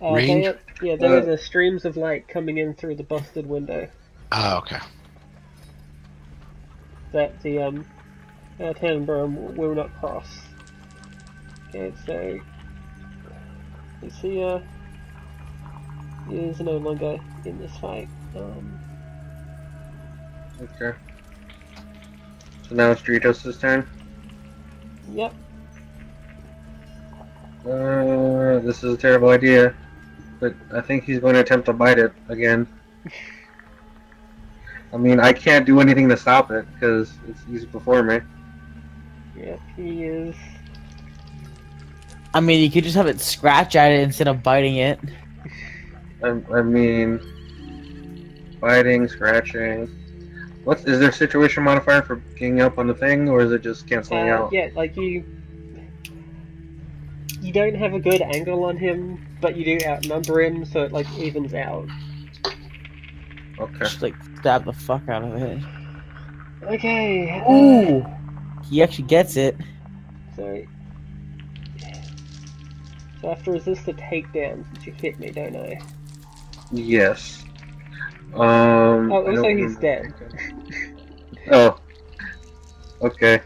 Range?
There are the streams of light coming in through the busted window
Oh, okay.
that the Tenenbaum will not cross. Okay, so Lucia is no longer in this fight.
Okay. So now it's Dritos' turn.
Yep.
This is a terrible idea, but I think he's going to attempt to bite it again. I mean, I can't do anything to stop it because he's before me.
Yep, he is.
I mean, you could just have it scratch at it instead of biting it.
I mean, biting, scratching. Is there a situation modifier for getting up on the thing, or is it just canceling out?
Yeah, you don't have a good angle on him, but you do outnumber him, so it evens out.
Okay.
Just stab the fuck out of it.
Okay.
Ooh! He actually gets it.
So I have to resist the takedown since you hit me, don't I?
Yes.
Oh, also he's dead.
Oh. Okay.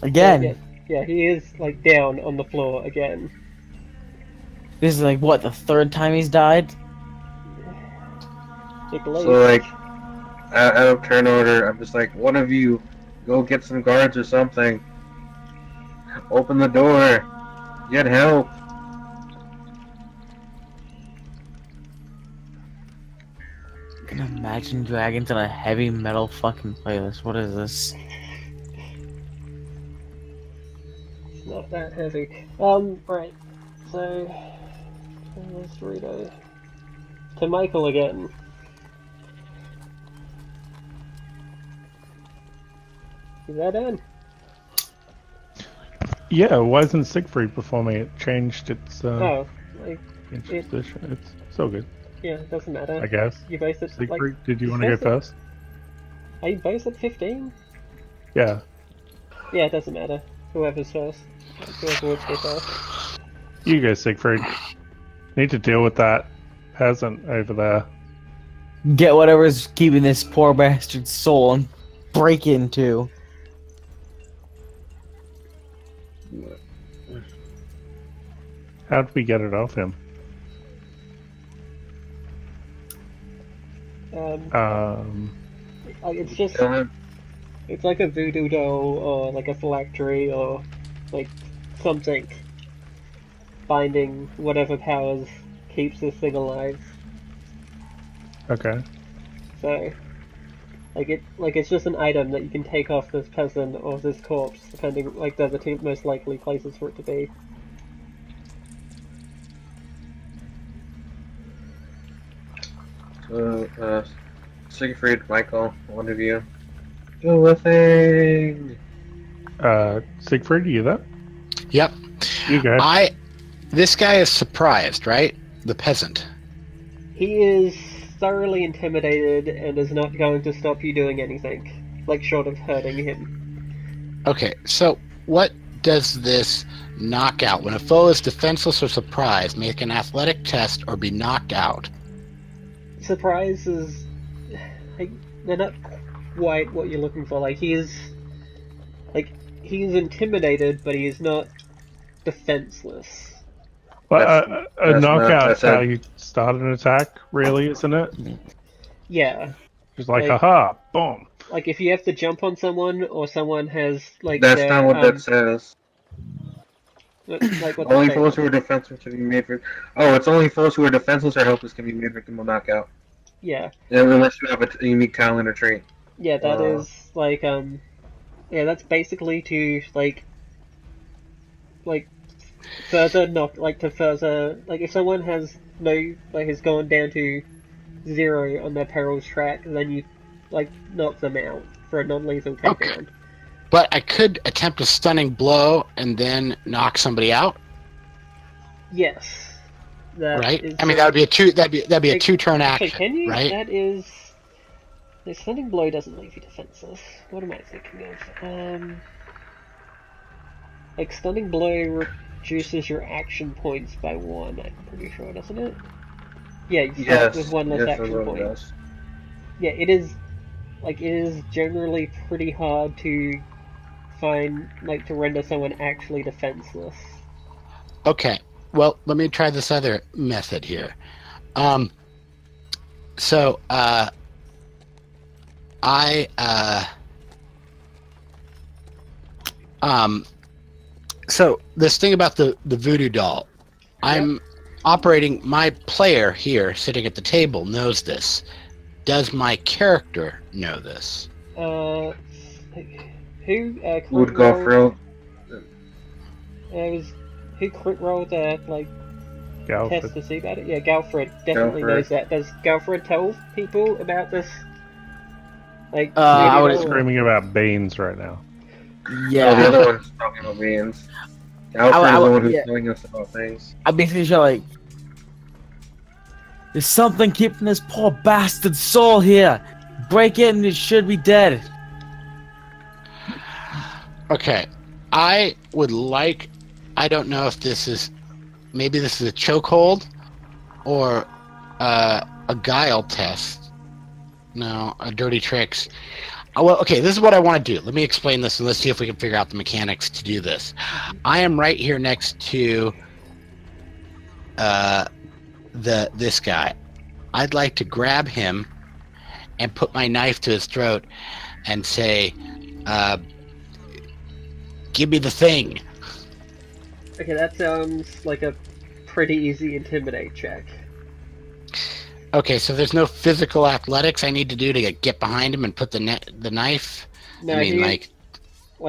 Again.
Yeah, he is down on the floor again.
This is what, the third time he's died?
So out of turn order, I'm just one of you, go get some guards or something. Open the door. Get help.
I can imagine Dragons on a heavy metal fucking playlist. What is this?
It's not that heavy. Right. So let's redo to Michael again. Is that done?
Yeah, why isn't Siegfried before me? It changed its
It,
position. It's so good,
yeah, it doesn't matter.
I guess.
You both at
Siegfried, did you want to go first?
Are you both at 15?
Yeah.
Yeah, it doesn't matter. Whoever's first. Whoever would go first.
You go, Siegfried. Need to deal with that peasant over there.
Get whatever's keeping this poor bastard's soul and break into.
How'd we get it off him?
It's just it's like a voodoo doll or like a phylactery or like something binding whatever powers keeps this thing alive.
Okay.
So it's just an item that you can take off this peasant or this corpse, depending, like, they're the two most likely places for it to be.
So, Siegfried, Michael, one of you. Do a thing!
Siegfried, are you there?
Yep.
You go.
This guy is surprised, right? The peasant.
He is thoroughly intimidated and is not going to stop you doing anything, like short of hurting him.
Okay, so what does this knockout? When a foe is defenseless or surprised, make an athletic test or be knocked out.
Surprise is... they're not quite what you're looking for. Like, he is intimidated, but he is not defenseless.
Well, a knockout's how you start an attack, really, isn't it?
Yeah.
Just like, haha, boom.
Like, if you have to jump on someone, or someone has, like,
That's not what that says.
Like, what
only foes who are defenseless can be made for... Oh, it's only foes who are defenseless or helpless can be made victim of knockout.
Yeah.
Unless you have a unique talent or trait.
Yeah, that is, like, yeah, that's basically to, like, further if someone has has gone down to 0 on their perils track, then you, like, knock them out for a non-lethal takedown.
Okay. But I could attempt a stunning blow and then knock somebody out.
Yes.
Right? I mean, that would be a two. That'd be a 2-turn action.
Can you?
Right?
That is. The stunning blow doesn't leave you defenseless. What am I thinking of? Like, stunning blow reduces your action points by 1. I'm pretty sure, doesn't it? Yeah, you start with 1 less action point.
Does.
Yeah, it is. Like, it is generally pretty hard to find, like, to render someone actually defenseless.
Okay. Well, let me try this other method here. So this thing about the voodoo doll, I'm operating, my player here sitting at the table knows this. Does my character know this?
Who
would go for
who crit rolled like
Galfred.
test to see about it? Yeah, Galfred definitely knows that. Does Galfred tell people about this? Like,
I would
screaming about beans right now.
Yeah.
Oh, the other one's talking about beans. Alfred is the one who's telling us about things.
I'd be thinking like, there's something keeping this poor bastard's soul here. Break it and it should be dead.
Okay. I would like... I don't know if this is... Maybe this is a chokehold or a guile test. No, a dirty tricks. Well, okay, this is what I want to do. Let me explain this and let's see if we can figure out the mechanics to do this. I am right here next to this guy. I'd like to grab him and put my knife to his throat and say, give me the thing.
Okay, that sounds like a pretty easy intimidate check.
Okay, so there's no physical athletics I need to do to get behind him and put the knife.
No,
I mean,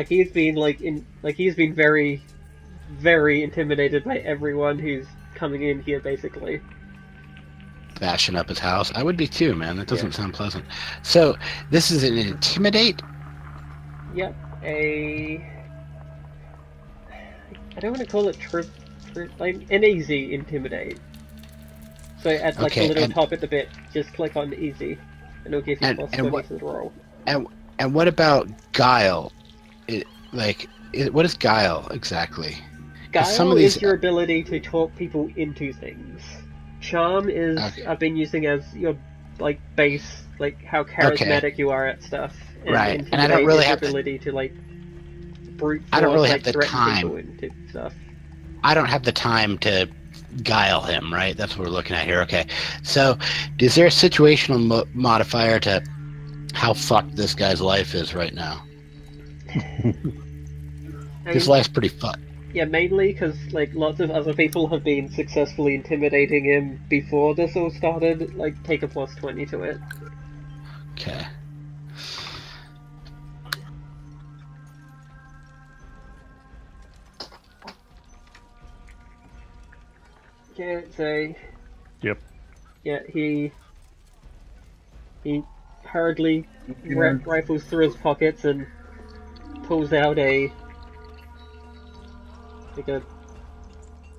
he's been very, very intimidated by everyone who's coming in here, basically.
Bashing up his house. I would be too, man. That doesn't sound pleasant. So this is an intimidate.
Yep, I don't want to call it like an easy intimidate. So at the little top at the bit, just click on easy, and it'll give you plus 20 to the roll.
And what about guile? What is guile exactly?
Guile is your ability to talk people into things. Charm is
Okay.
I've been using as your like base, like how charismatic you are at stuff. And
Right, and I don't
Intimidate
really
is your
have the-
ability to like brute force,
I don't really have
like
the
threaten
time.
people into stuff.
I don't have the time to guile him, right? That's what we're looking at here. Okay. So, is there a situational modifier to how fucked this guy's life is right now? His life's pretty fucked.
Yeah, mainly because like lots of other people have been successfully intimidating him before this all started. Like, take a +20 to it.
Okay.
Okay, so
Yep.
yeah, he hurriedly rifles through his pockets and pulls out a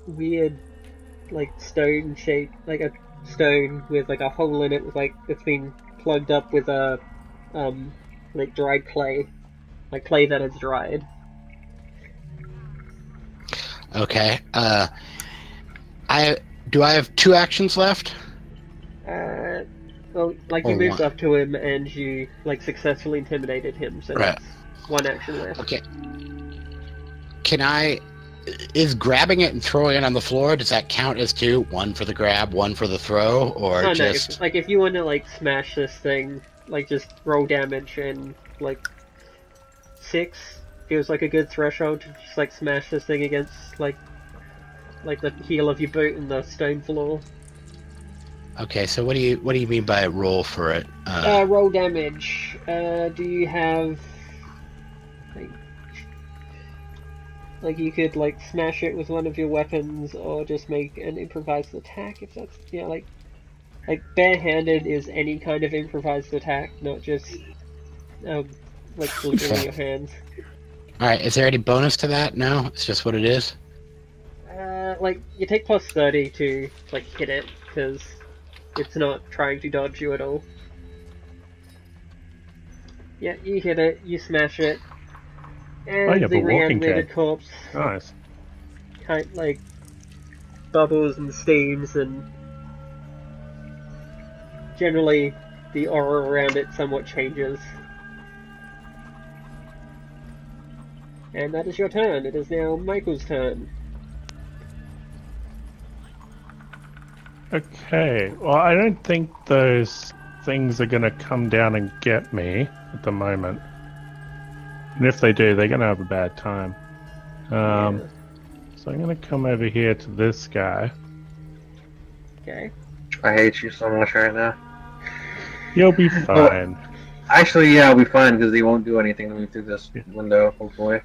weird like stone shape, like a stone with like a hole in it with like it's been plugged up with a like dried clay, like clay that is dried.
Okay. I have 2 actions left?
Well, like
Or
you moved
one.
up to him and you like successfully intimidated him, so
Right.
that's 1 action left.
Okay. Is grabbing it and throwing it on the floor, does that count as 2? 1 for the grab, 1 for the throw, or
No,
just...
like if you want to like smash this thing, like just roll damage and like 6 feels like a good threshold to just like smash this thing against like the heel of your boot in the stone floor.
Okay, so what do you mean by roll for it?
Roll damage. Do you have like you could like smash it with one of your weapons, or just make an improvised attack if that's like barehanded is any kind of improvised attack, not just like using your hands.
All right, is there any bonus to that? No, it's just what it is.
Like you take +30 to like hit it because it's not trying to dodge you at all. Yeah, you hit it, you smash it, and
you have
the
a walking
reanimated
cane.
corpse
Nice.
kind like bubbles and steams, and generally the aura around it somewhat changes. And that is your turn. It is now Michael's turn.
Okay. Well, I don't think those things are going to come down and get me at the moment. And if they do, they're going to have a bad time.
Yeah.
So I'm going to come over here to this guy.
Okay.
I hate you so much right now.
You'll be fine.
Actually, yeah, I'll be fine because he won't do anything to me through this window, hopefully.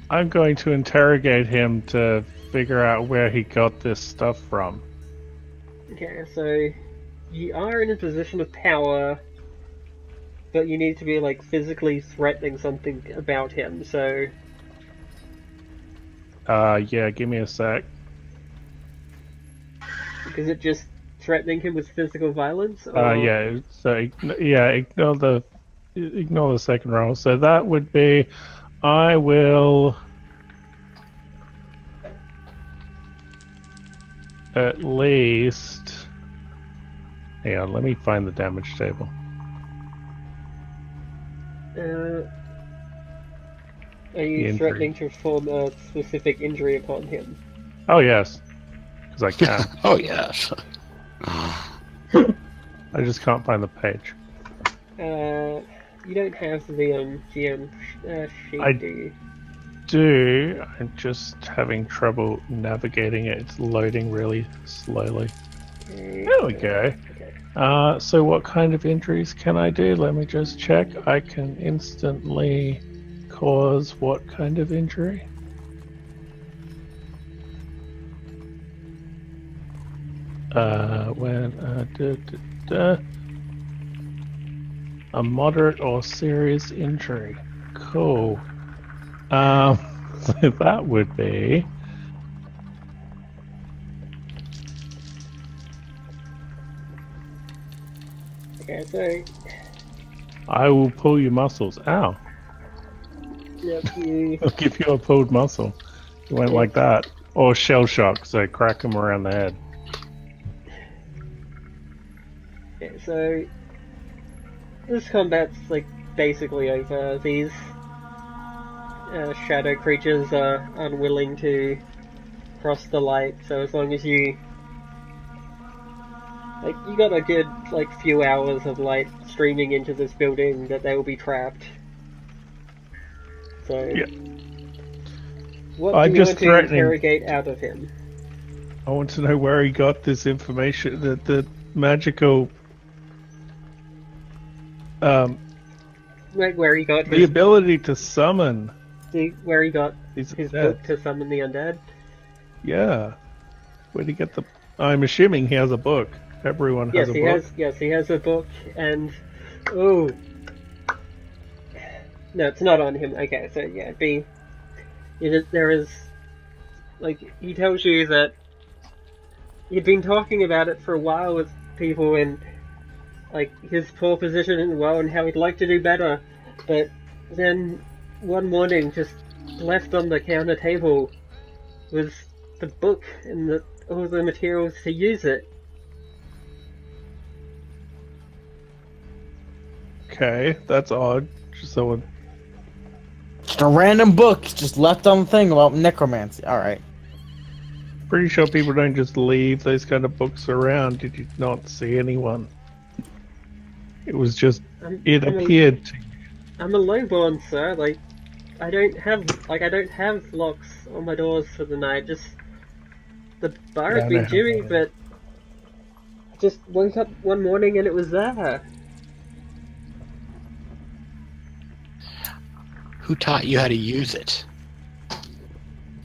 I'm going to interrogate him to figure out where he got this stuff from.
Okay, so you are in a position of power, but you need to be like physically threatening something about him, so
Yeah, give me a sec.
is it just threatening him with physical violence? Or...
Yeah, so yeah, ignore the second roll. So that would be, I will at least, hang on, let me find the damage table.
Are you
Injury.
threatening to perform a specific injury upon him?
Oh yes, because I can.
Oh yes.
I just can't find the page.
You don't have the GM sheet,
I-
do you?
I'm just having trouble navigating it. It's loading really slowly. There we go.
Okay.
So what kind of injuries can I do? Let me just check. I can instantly cause what kind of injury? A moderate or serious injury. Cool. So that would be...
Okay, so
I will pull your muscles. Ow.
yep, you
I'll give you a pulled muscle. It went like that. Or shell shock, so crack him around the head.
Okay, so this combat's like basically over. These shadow creatures are unwilling to cross the light, so as long as you got a good few hours of light streaming into this building, that they will be trapped. So
Yeah.
what
I'm
do you
just
want to
threatening.
interrogate out of him?
I want to know where he got this information, the magical,
Like where he got
the ability to summon.
where he got
These
his
undead.
book to summon the undead.
Yeah. Where'd he get the... I'm assuming he has a book. Everyone has a book.
Yes, he has a book, and oh, no, it's not on him. Okay, so yeah, there is he tells you that he'd been talking about it for a while with people, and his poor position in the world and how he'd like to do better, but then one morning, just left on the counter table was the book and all the materials to use it.
Okay, that's odd. Just someone...
Just a random book just left on the thing about necromancy. Alright.
Pretty sure people don't just leave those kind of books around. Did you not see anyone? It was just... it appeared to you.
I'm a lowborn, sir. I don't have locks on my doors for the night. Just the bar had been Jimmy, but I just woke up one morning and it was there.
Who taught you how to use it?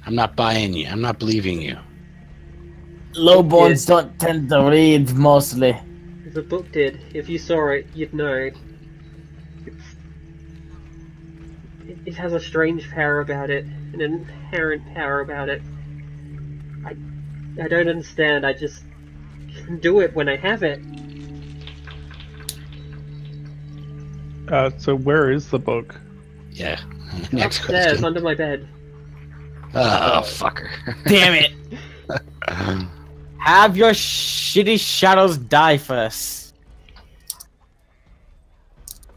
I'm not buying you. I'm not believing you.
Lowborns don't tend to read, mostly.
The book did. If you saw it, you'd know. It has a strange power about it, an inherent power about it. I don't understand. I just can do it when I have it.
So where is the book?
Yeah. Next
Upstairs,
question.
under my bed.
Oh, fucker.
Damn it! Have your shitty shadows die first.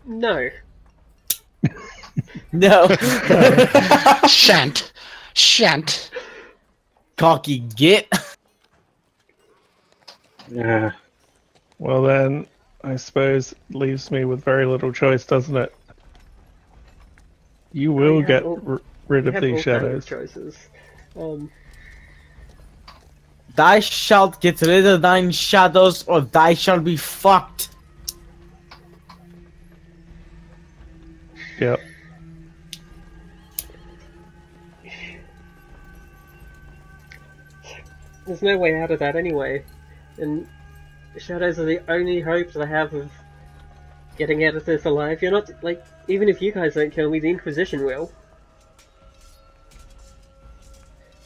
No.
No.
Shan't. Shan't.
Cocky git.
Yeah.
Well then, I suppose it leaves me with very little choice, doesn't it? You will get rid of these shadows.
Choices.
Thou shalt get rid of thine shadows, or thou shalt be fucked.
Yep.
There's no way out of that anyway, and shadows are the only hope that I have of getting out of this alive. You're not even if you guys don't kill me, the Inquisition will.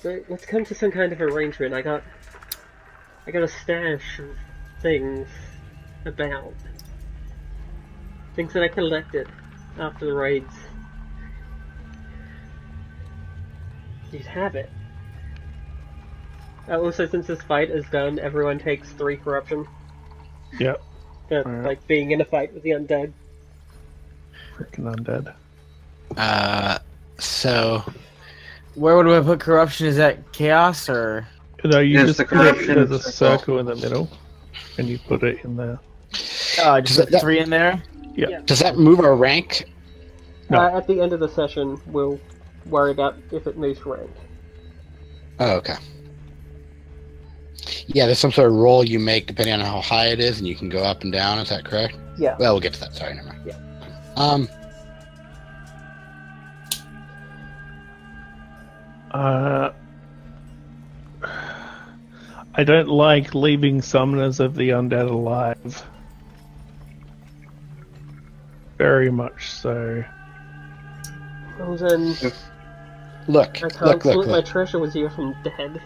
So let's come to some kind of arrangement. I got a stash of things about things that I collected after the raids. You'd have it. Also, since this fight is done, everyone takes 3 corruption.
Yep.
Like being in a fight with the undead.
Freaking undead.
So...
Where would I put corruption? Is that chaos, or...?
No, you
Yes,
just
the
put
corruption
there's a
circle.
circle in the middle, and you put it in there.
Just put 3 in there?
Yeah.
Does that move our rank?
No.
At the end of the session, we'll worry about if it moves rank.
Oh, okay. Yeah, there's some sort of roll you make depending on how high it is, and you can go up and down. Is that correct?
Yeah.
Well, we'll get to that. Sorry, never mind.
Yeah.
I don't like leaving summoners of the undead alive. Very much so.
Well then,
Look,
I can't
look.
split my treasure with you if I'm dead.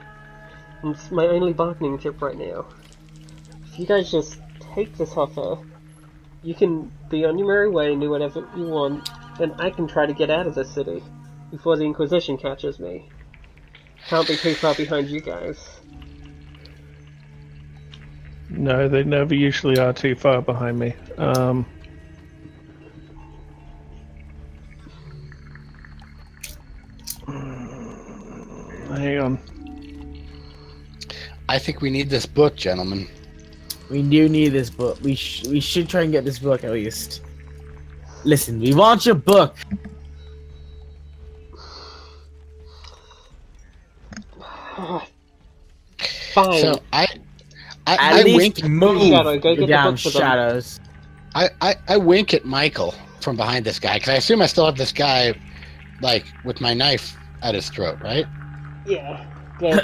It's my only bargaining chip right now. If you guys just take this offer, you can be on your merry way and do whatever you want, then I can try to get out of this city before the Inquisition catches me. Can't be too far behind you guys.
No, they never usually are too far behind me. Hang on.
I think we need this book, gentlemen.
We do need this book. We should try and get this book at least. Listen, we want your book.
Fine.
So I
At least
wink.
move
Shadow, go get the
down
book for them.
shadows.
I wink at Michael from behind this guy because I assume I still have this guy, like with my knife at his throat, right?
Yeah, but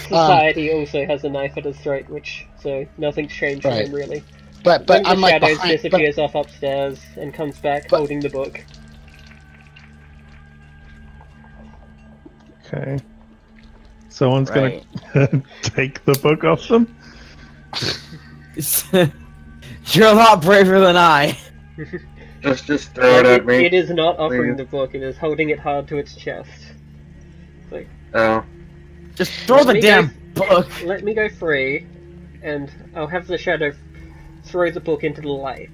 society also has a knife at his throat, so nothing's changed for
Right.
him really.
But
Then the
I'm like
Shadows
behind.
disappears off upstairs and comes back
but-
holding the book.
Okay. Someone's
Right.
gonna take the book off them.
You're a lot braver than I.
Just throw it at me.
It is not offering
Please.
the book, it is holding it hard to its chest. Like,
Oh.
Just throw
Let
the
me
damn
go-
book.
let me go free, and I'll have the Shadow throw the book into the light.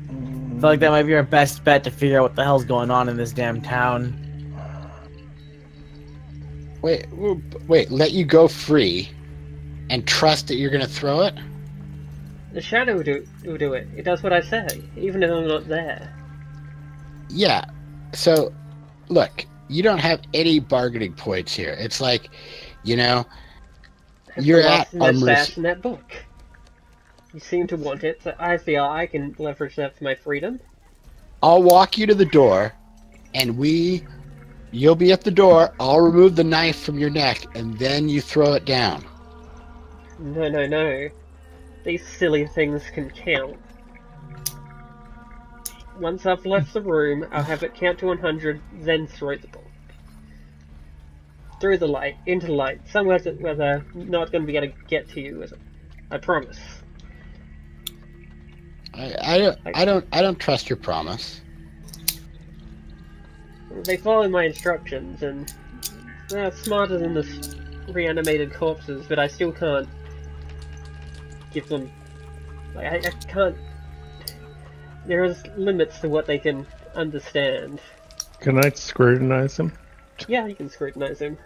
I feel like that might be our best bet to figure out what the hell's going on in this damn town.
Wait, let you go free, and trust that you're gonna throw it.
The Shadow will do it. It does what I say, even if I'm not there.
Yeah. So, look, you don't have any bargaining points here. It's like, you know,
That's
you're
the
at
last
our
stash
mercy.
in that book. You seem to want it, so I feel I can leverage that for my freedom.
I'll walk you to the door, and you'll be at the door. I'll remove the knife from your neck, and then you throw it down.
No. These silly things can count. Once I've left the room, I'll have it count to 100, then throw the book. Through the light, into the light, somewhere where they're not going to be able to get to you, I promise.
I don't trust your promise.
They follow my instructions, and they're smarter than the reanimated corpses, but I still can't give them... Like, I can't... There is limits to what they can understand.
Can I scrutinize him?
Yeah, you can scrutinize him.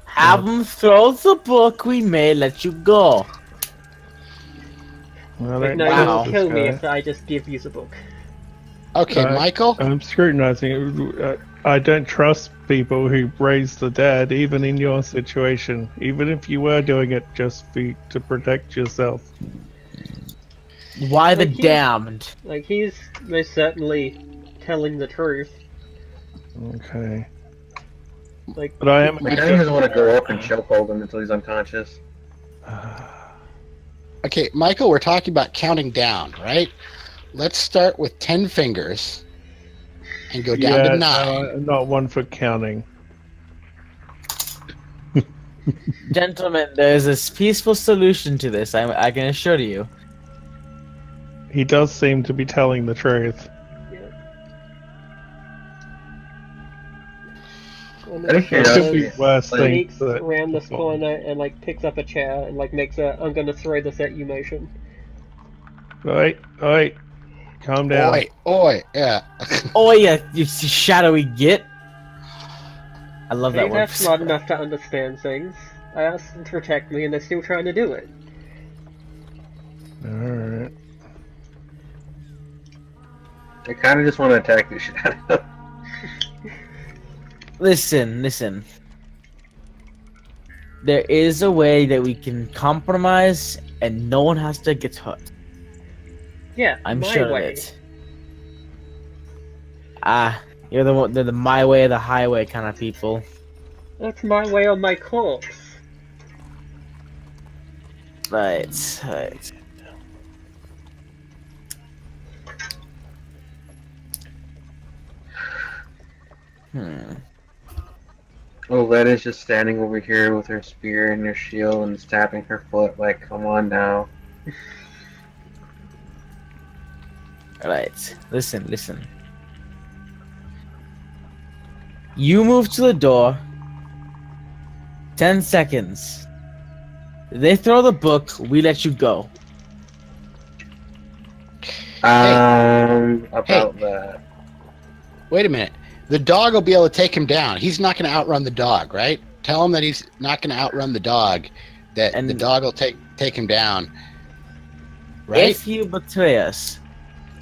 Have them throw the book, we may let you go.
Well,
But no,
Wow.
you'll kill me if I just give you the book.
Okay,
Uh,
Michael.
I'm scrutinizing it. I don't trust people who raise the dead, even in your situation. Even if you were doing it just to protect yourself.
Why the
Like you-
damned?
Like, he's most certainly telling the truth.
Okay.
Like,
But I am.
I kind of just want to go up and chokehold him until he's unconscious.
Okay, Michael, we're talking about counting down, right? Let's start with 10 fingers and go down to 9.
No, I'm not one for counting.
Gentlemen, there's a peaceful solution to this, I can assure you.
He does seem to be telling the truth.
and
I
then
think you're
There
Shadow
could be
not-
worse
like-
things.
sneaks
that-
around this corner and, like, picks up a chair and, like, makes a I'm gonna throw this at you motion.
Oi, calm down.
Oi, yeah.
Oh yeah, you shadowy git. I love that
Maybe
word.
they're smart enough to understand things. I asked them to protect me and they're still trying to do it.
Alright.
I kind of just want to attack the shadow.
Listen. There is a way that we can compromise and no one has to get hurt.
Yeah,
I'm
my
sure
way.
of it. You're the my way or the highway kind of people.
That's my way on my corpse.
Right.
Oletta's just standing over here with her spear and her shield and tapping her foot like, come on now.
Right. Listen. You move to the door. 10 seconds. They throw the book. We let you go.
About that.
Wait a minute. The dog will be able to take him down. He's not going to outrun the dog, right? Tell him that he's not going to outrun the dog. That the dog will take him down. Right?
If you betray us,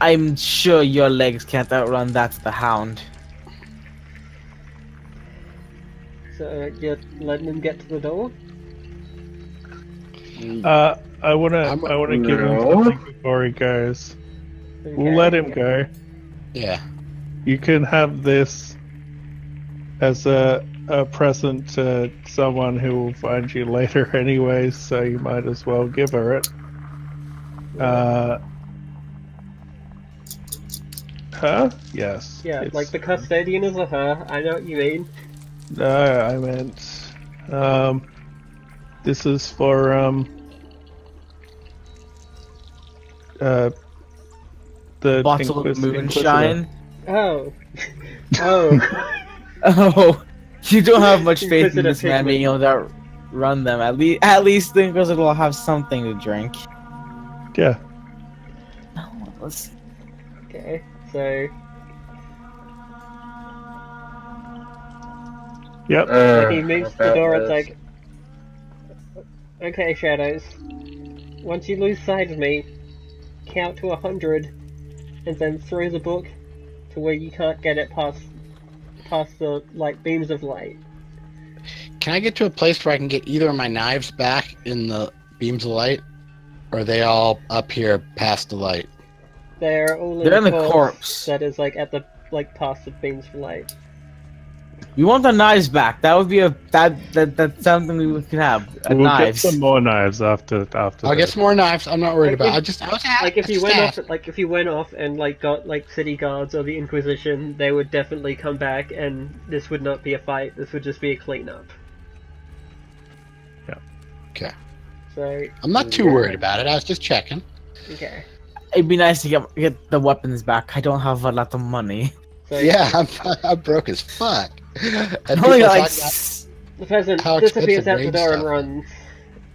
I'm sure your legs can't outrun that of the hound.
So you're letting him get to the door?
I wanna give him something before he goes.
Okay.
We'll let him go.
Yeah.
You can have this as a present to someone who will find you later anyways, so you might as well give her it. Her? Yes.
Yeah,
It's-
like the custodian is a her. I know what you mean.
No, I meant this is for the
Bottle of moonshine.
Oh. Oh.
Oh, you don't have much faith in
Inquisitive
this man
pigment.
being able to outrun them. At least the Inquisitor will have something to drink.
Yeah.
No, let's.
Okay, so
Yep.
he moves to the door. It's like, okay, Shadows. Once you lose sight of me, count to 100, and then throw the book to where you can't get it past the beams of light.
Can I get to a place where I can get either of my knives back in the beams of light? Or are they all up here past the light?
They're all
They're in the
corpse
corpse.
that is at the past the beams of light.
We want the knives back. That would be that's something we could have.
We'll
Knives.
get some more knives after.
I'll get some more knives. I'm not worried about it. I was
If you went off and got city guards or the Inquisition, they would definitely come back, and this would not be a fight. This would just be a cleanup.
Yeah.
Okay.
So
I'm not too worried about it. I was just checking.
okay.
It'd be nice to get the weapons back. I don't have a lot of money.
So
Yeah, I'm broke as fuck. And
I only got
people
like,
talk
the peasant
How
disappears
expensive
out the
range
door and
stuff.
runs.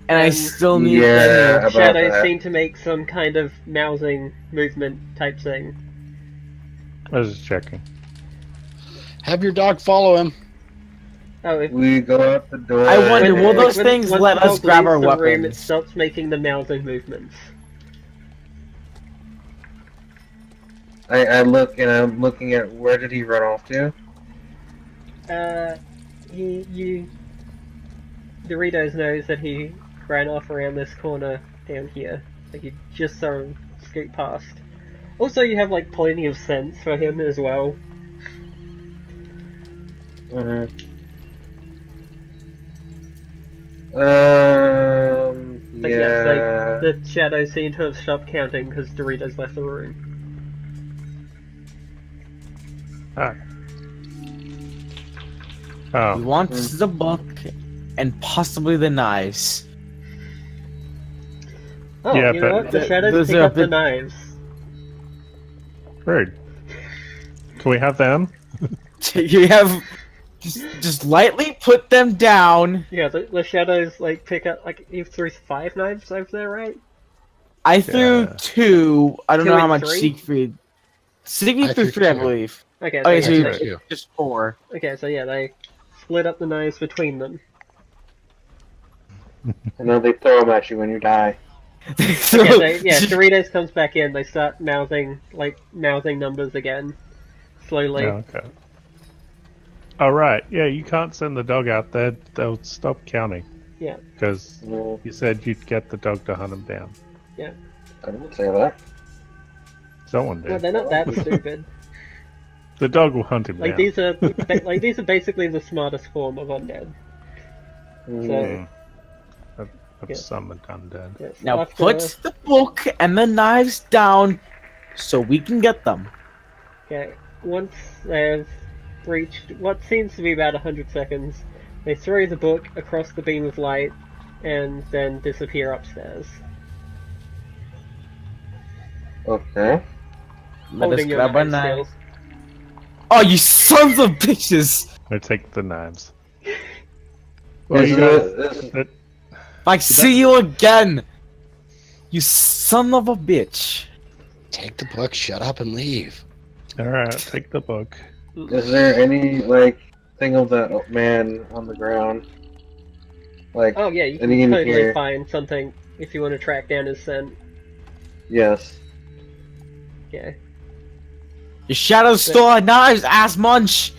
and I
and-
still need.
Yeah, about
Shadows
that.
seem to make some kind of mousing movement type thing.
I was just checking.
have your dog follow him.
Oh, if
We go out the door.
I wonder, will
when-
those
when-
things
once
let
the
us
dog
grab
leaves
our
the room, it
weapons?
stops making the mousing movements.
I look and I'm looking at where did he run off to?
Doritos knows that he ran off around this corner down here. Like you just saw him scoot past. Also, you have plenty of sense for him as well.
But
But the shadows seem to have stopped counting because Doritos left the room.
Oh.
We want the book and possibly the knives.
Oh,
Yeah,
you
but
know what? The
th-
shadows
those
pick
are a
up the
bit-
knives.
Rude. Can we have them?
You have just lightly put them down.
Yeah, the shadows pick up you threw 5 knives over there, right?
I threw
Yeah.
2. I don't
2
know how
and
much
3?
Siegfried. Siegfried
I
threw
threw
3, I
2.
believe.
Okay, so
Okay,
yeah,
so
Yeah,
they-
you-
just 4.
okay, so yeah, they split up the knives between them.
and then they throw them at you when you die.
Okay, so yeah, Doritos comes back in. They start mouthing numbers again, slowly.
Yeah, okay. All right. Yeah, you can't send the dog out there. They'll stop counting.
Yeah.
Because
Well,
you said you'd get the dog to hunt him down.
I didn't say that.
Someone did.
Well, they're not that stupid.
The dog will hunt him down.
These are these are basically the smartest form of undead.
Mm. I've
Yeah.
summoned undead.
Yes,
Now
after-
put the book and the knives down so we can get them.
Okay, once they've reached what seems to be about 100 seconds, they throw the book across the beam of light and then disappear upstairs.
Okay.
Let us
Holding your
grab our
knives
knives. Oh, you sons of bitches!
I take the knives.
Well,
you guys,
Like, see you again! You son of a bitch.
Take the book, shut up, and leave.
Alright, take the book.
is there any thing of that man on the ground? Like,
Oh yeah, you can
anything
totally
here?
find something if you want to track down his scent.
Yes.
Yeah.
Your shadows stole our knives, ass munch!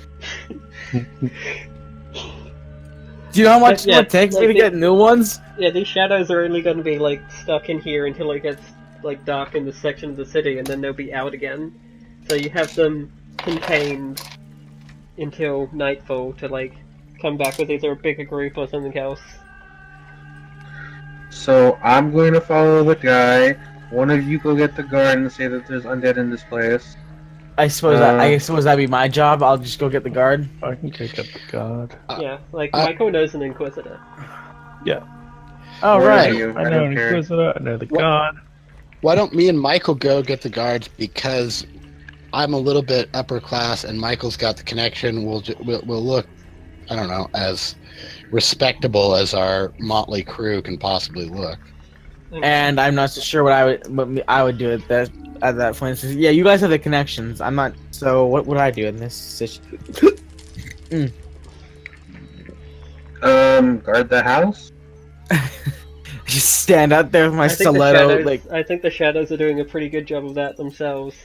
Do you know how much
But, yeah,
it takes me
like
to get new ones?
Yeah, these shadows are only going to be like stuck in here until it gets like dark in this section of the city, and then they'll be out again. So you have them contained until nightfall to like come back with either a bigger group or something else.
So I'm going to follow the guy. One of you go get the guard and say that there's undead in this place.
I suppose that'd be my job. I'll just go get the guard.
I can take up the guard.
Yeah, like Michael knows an Inquisitor.
Yeah.
Oh,
Where
right.
are you?
I know
don't
an
care.
Inquisitor, I know the guard.
Why don't me and Michael go get the guards? Because I'm a little bit upper class, and Michael's got the connection. We'll look, I don't know, as respectable as our motley crew can possibly look.
And I'm not so sure what I would do at that point. Yeah, you guys have the connections. I'm not. So what would I do in this situation?
Guard the house?
Just stand out there with my
I think the
stiletto,
shadows,
like.
I think the shadows are doing a pretty good job of that themselves.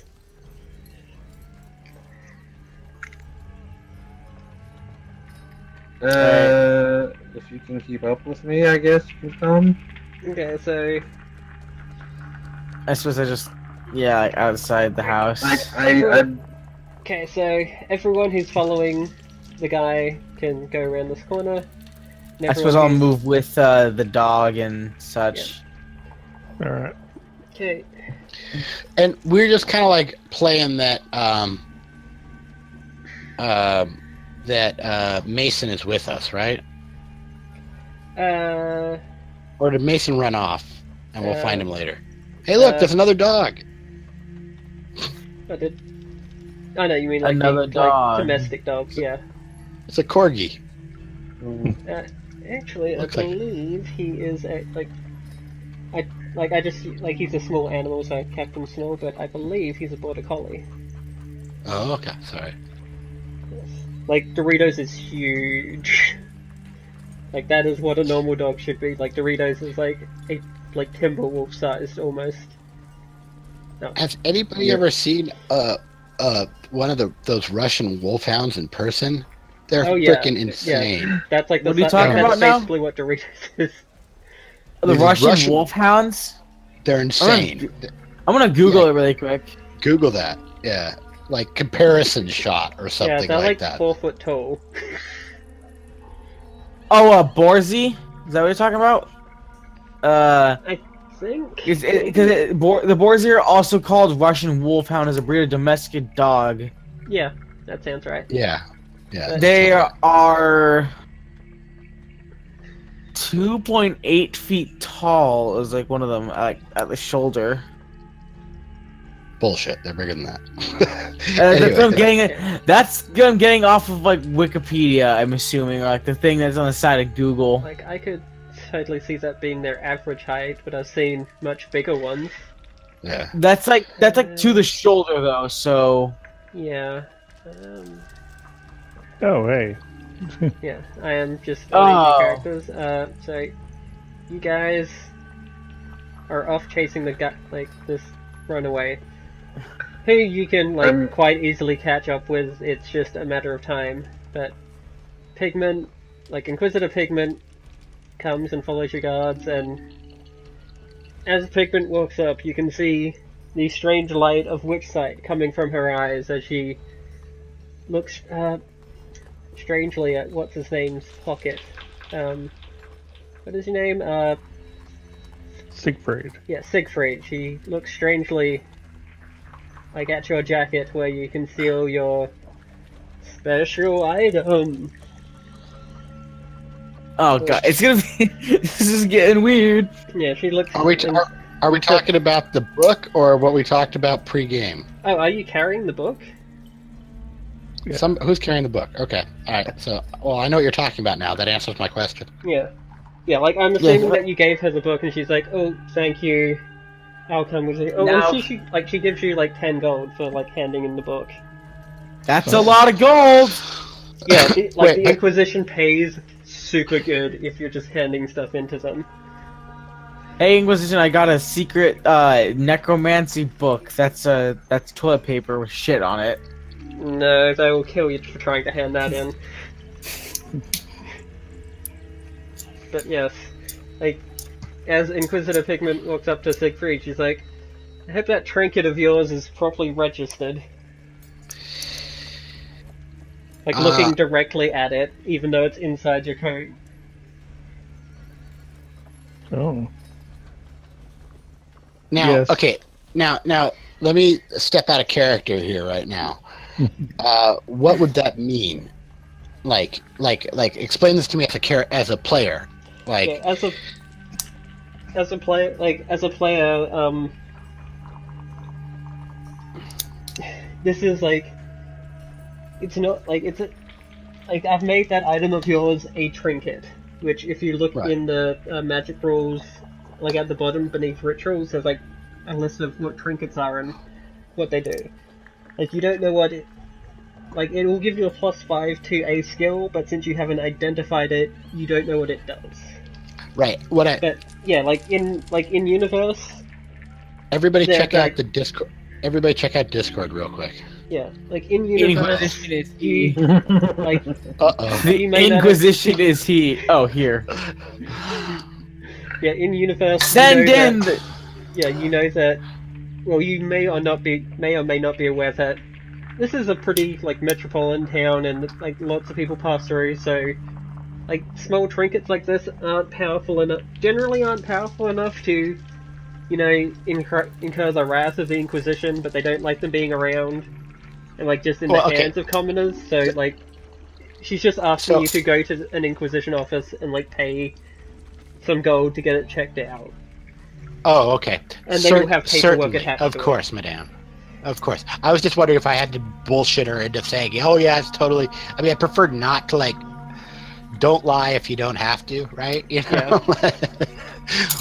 If you can keep up with me, I guess you can come.
Okay, so
I suppose I just, yeah, like outside the house.
okay, so everyone who's following the guy can go around this corner. And
I suppose
everyone
I'll
who's-
move with the dog and such.
Alright.
Okay.
And we're just kind of like playing that Mason is with us, right? Or did Mason run off and we'll find him later? Hey, look, there's another dog.
I did. I know you mean like
Another
the,
dog.
like, domestic dogs, yeah.
It's a corgi.
Actually, I
Looks like-
believe he is he's a small animal, so I kept him small, but I believe he's a border collie.
Oh, okay, sorry.
Like, Doritos is huge. Like, that is what a normal dog should be. Like, Doritos is like timber wolf sized almost. No.
Has anybody ever seen one of those Russian wolfhounds in person? They're
Oh, yeah.
freaking insane.
That's like the
What are you talking
that's
about now?
basically what Doritos is.
The
These
Russian wolfhounds?
They're insane.
I'm gonna Google
Yeah.
it really quick.
Google that. Yeah. Like comparison shot or
Yeah,
something
they're like
that.
4 foot tall.
Oh, Borzy? Is that what you're talking about?
I think.
The Borzy are also called Russian Wolfhound as a breed of domestic dog.
Yeah, that sounds right.
Yeah. Yeah.
They are 2.8 feet tall. Is like one of them, like at the shoulder.
Bullshit. They're bigger than that.
That's what I'm getting off of like Wikipedia. I'm assuming, or like the thing that's on the side of Google.
Like, I could totally see that being their average height, but I've seen much bigger ones.
Yeah.
That's like to the shoulder though. So
Yeah.
Oh, hey.
Yeah, I am just
Oh.
characters. So, you guys are off chasing the guy, like, this runaway. Who you can, like, quite easily catch up with, it's just a matter of time. But Pigment, like, Inquisitor Pigment comes and follows your guards, and as Pigment walks up, you can see the strange light of witch sight coming from her eyes as she looks, strangely at what's his name's pocket. What is your name?
Siegfried.
Yeah, Siegfried. She looks strangely like at your jacket where you conceal your special item.
oh god, it's gonna be. This is getting weird.
Yeah, she looks.
Are we talking about the book or what we talked about pre-game?
Oh, are you carrying the book?
Yeah.
Who's carrying the book? Okay. All right. So, well, I know what you're talking about now. That answers my question.
Yeah. Yeah, like, I'm assuming that you gave her the book and she's like, oh, thank you, I'll come with you. Oh,
Now-
and she gives you, like, 10 gold for, like, handing in the book.
That's a lot of gold!
Yeah, the
Wait, but-
Inquisition pays super good if you're just handing stuff into them.
Hey Inquisition, I got a secret necromancy book. That's toilet paper with shit on it.
No, they will kill you for trying to hand that in. But yes, like, as Inquisitor Pigment walks up to Siegfried, she's like, I hope that trinket of yours is properly registered. Like, looking directly at it, even though it's inside your coat.
Oh.
Now,
Yes.
okay. Now, let me step out of character here right now. What would that mean? Like, explain this to me as a player. Like,
Yeah, as a player, this is like, it's not like like I've made that item of yours a trinket, which if you look
Right.
in the magic rules, like at the bottom beneath rituals, there's like a list of what trinkets are and what they do. Like, you don't know what it, like, it will give you a +5 to a skill, but since you haven't identified it, you don't know what it does.
right?
But yeah, like in universe,
Everybody
Yeah,
check out
like-
the Discord. Everybody check out Discord real quick.
yeah, like in universe,
Inquisition is he.
like
Uh-oh.
The
You may not-
Inquisition is he. Oh, here.
yeah, in universe,
Send
you know
in
that,
the.
yeah, you know that. Well, you may or may not be aware that this is a pretty like metropolitan town, and like lots of people pass through. So, like small trinkets like this generally aren't powerful enough to, you know, incur the wrath of the Inquisition, but they don't like them being around and like just in the hands of commoners. So like, she's just asking you to go to an Inquisition office and like pay some gold to get it checked out.
Oh, okay.
And then you'll have paperwork
Certainly.
attached
Of
to it.
course, madame. Of course. I was just wondering if I had to bullshit her into saying, oh, yeah, it's totally... I mean, I prefer not to, like... Don't lie if you don't have to, right? You know?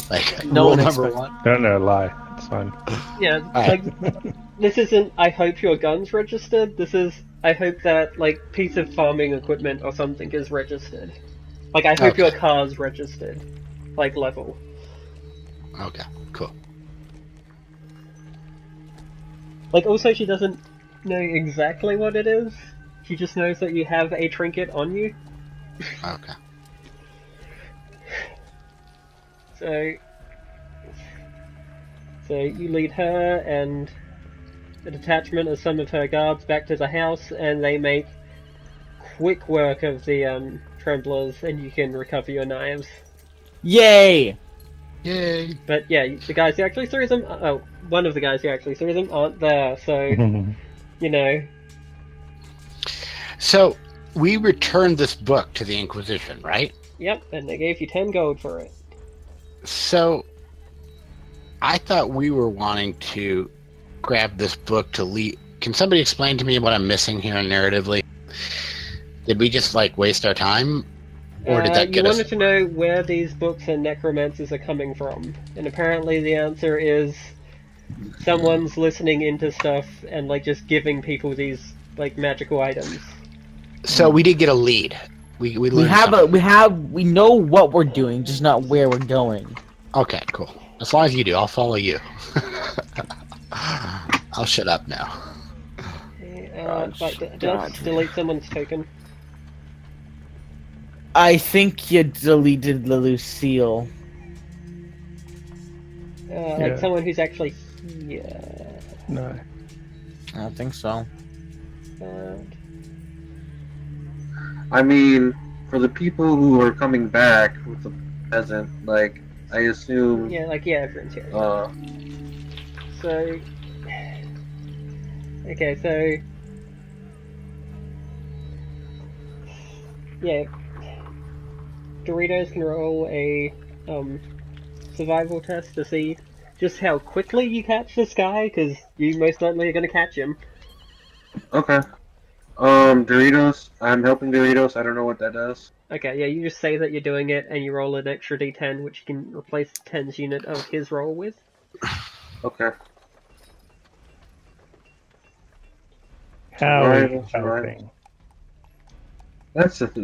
Like,
No
rule
one
number
expects-
one.
No, lie. It's fine.
Yeah,
Alright.
like, this isn't, I hope your gun's registered, this is, I hope that, like, piece of farming equipment or something is registered. Like, I hope
Okay.
your car's registered. Like, level.
Okay, cool.
Like, also, she doesn't know exactly what it is. She just knows that you have a trinket on you.
Okay.
So you lead her and a detachment of some of her guards back to the house, and they make quick work of the tremblers, and you can recover your knives.
Yay!
Yay.
But yeah, the guys who actually threw them, one of the guys who actually threw them aren't there, so, you know.
So, we returned this book to the Inquisition, right?
Yep, and they gave you 10 gold for it.
So, I thought we were wanting to grab this book to lead. Can somebody explain to me what I'm missing here narratively? Did we just, like, waste our time? Or did that
You
get us...
wanted to know where these books and necromancers are coming from, and apparently the answer is someone's listening into stuff and, like, just giving people these, like, magical items.
So we did get a lead. We
We
learned
have
something.
we know what we're doing, just not where we're going.
Okay, cool. As long as you do, I'll follow you. I'll shut up now.
Did I delete someone's token?
I think you deleted the Lucille.
Like
Yeah.
someone who's actually here.
No.
I don't think so.
I mean, for the people who are coming back with the peasant, like, I assume.
Yeah, like, yeah, everyone's here. So. Okay, so. Yeah. Doritos can roll a survival test to see just how quickly you catch this guy, because you most likely are going to catch him.
Okay. Doritos. I'm helping Doritos. I don't know what that does.
Okay, yeah, you just say that you're doing it, and you roll an extra d10, which you can replace 10's unit of his roll with.
Okay.
How are you
Survival.
helping?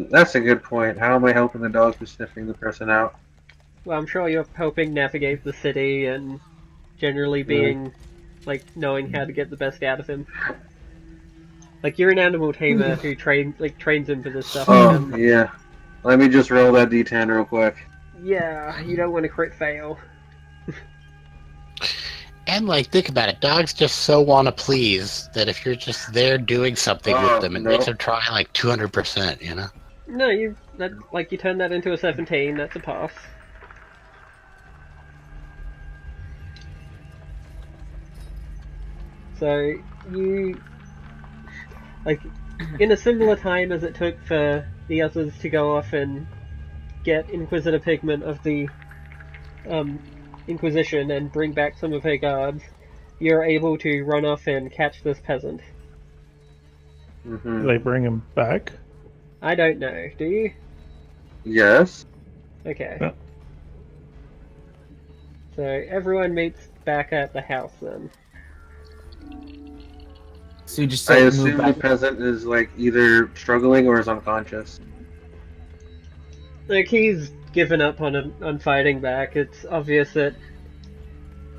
That's a good point. How am I helping the dog who's sniffing the person out?
Well, I'm sure you're helping navigate the city and generally being, like, knowing how to get the best out of him. Like, you're an animal tamer who trains him for this stuff.
Oh, yeah. Let me just roll that d10 real quick.
Yeah, you don't want to crit fail.
And, like, think about it. Dogs just so want to please that if you're just there doing something with them, it makes them try, like, 200%, you know?
No, you turn that into a 17, that's a pass. So, you... Like, in a similar time as it took for the others to go off and get Inquisitor Pigment of the Inquisition and bring back some of her guards, you're able to run off and catch this peasant.
Do they bring him back?
I don't know, do you?
Yes.
Okay.
Yeah.
So everyone meets back at the house then.
So you just
I
move
assume the
back.
peasant is like either struggling or is unconscious.
Like, he's given up on fighting back. It's obvious that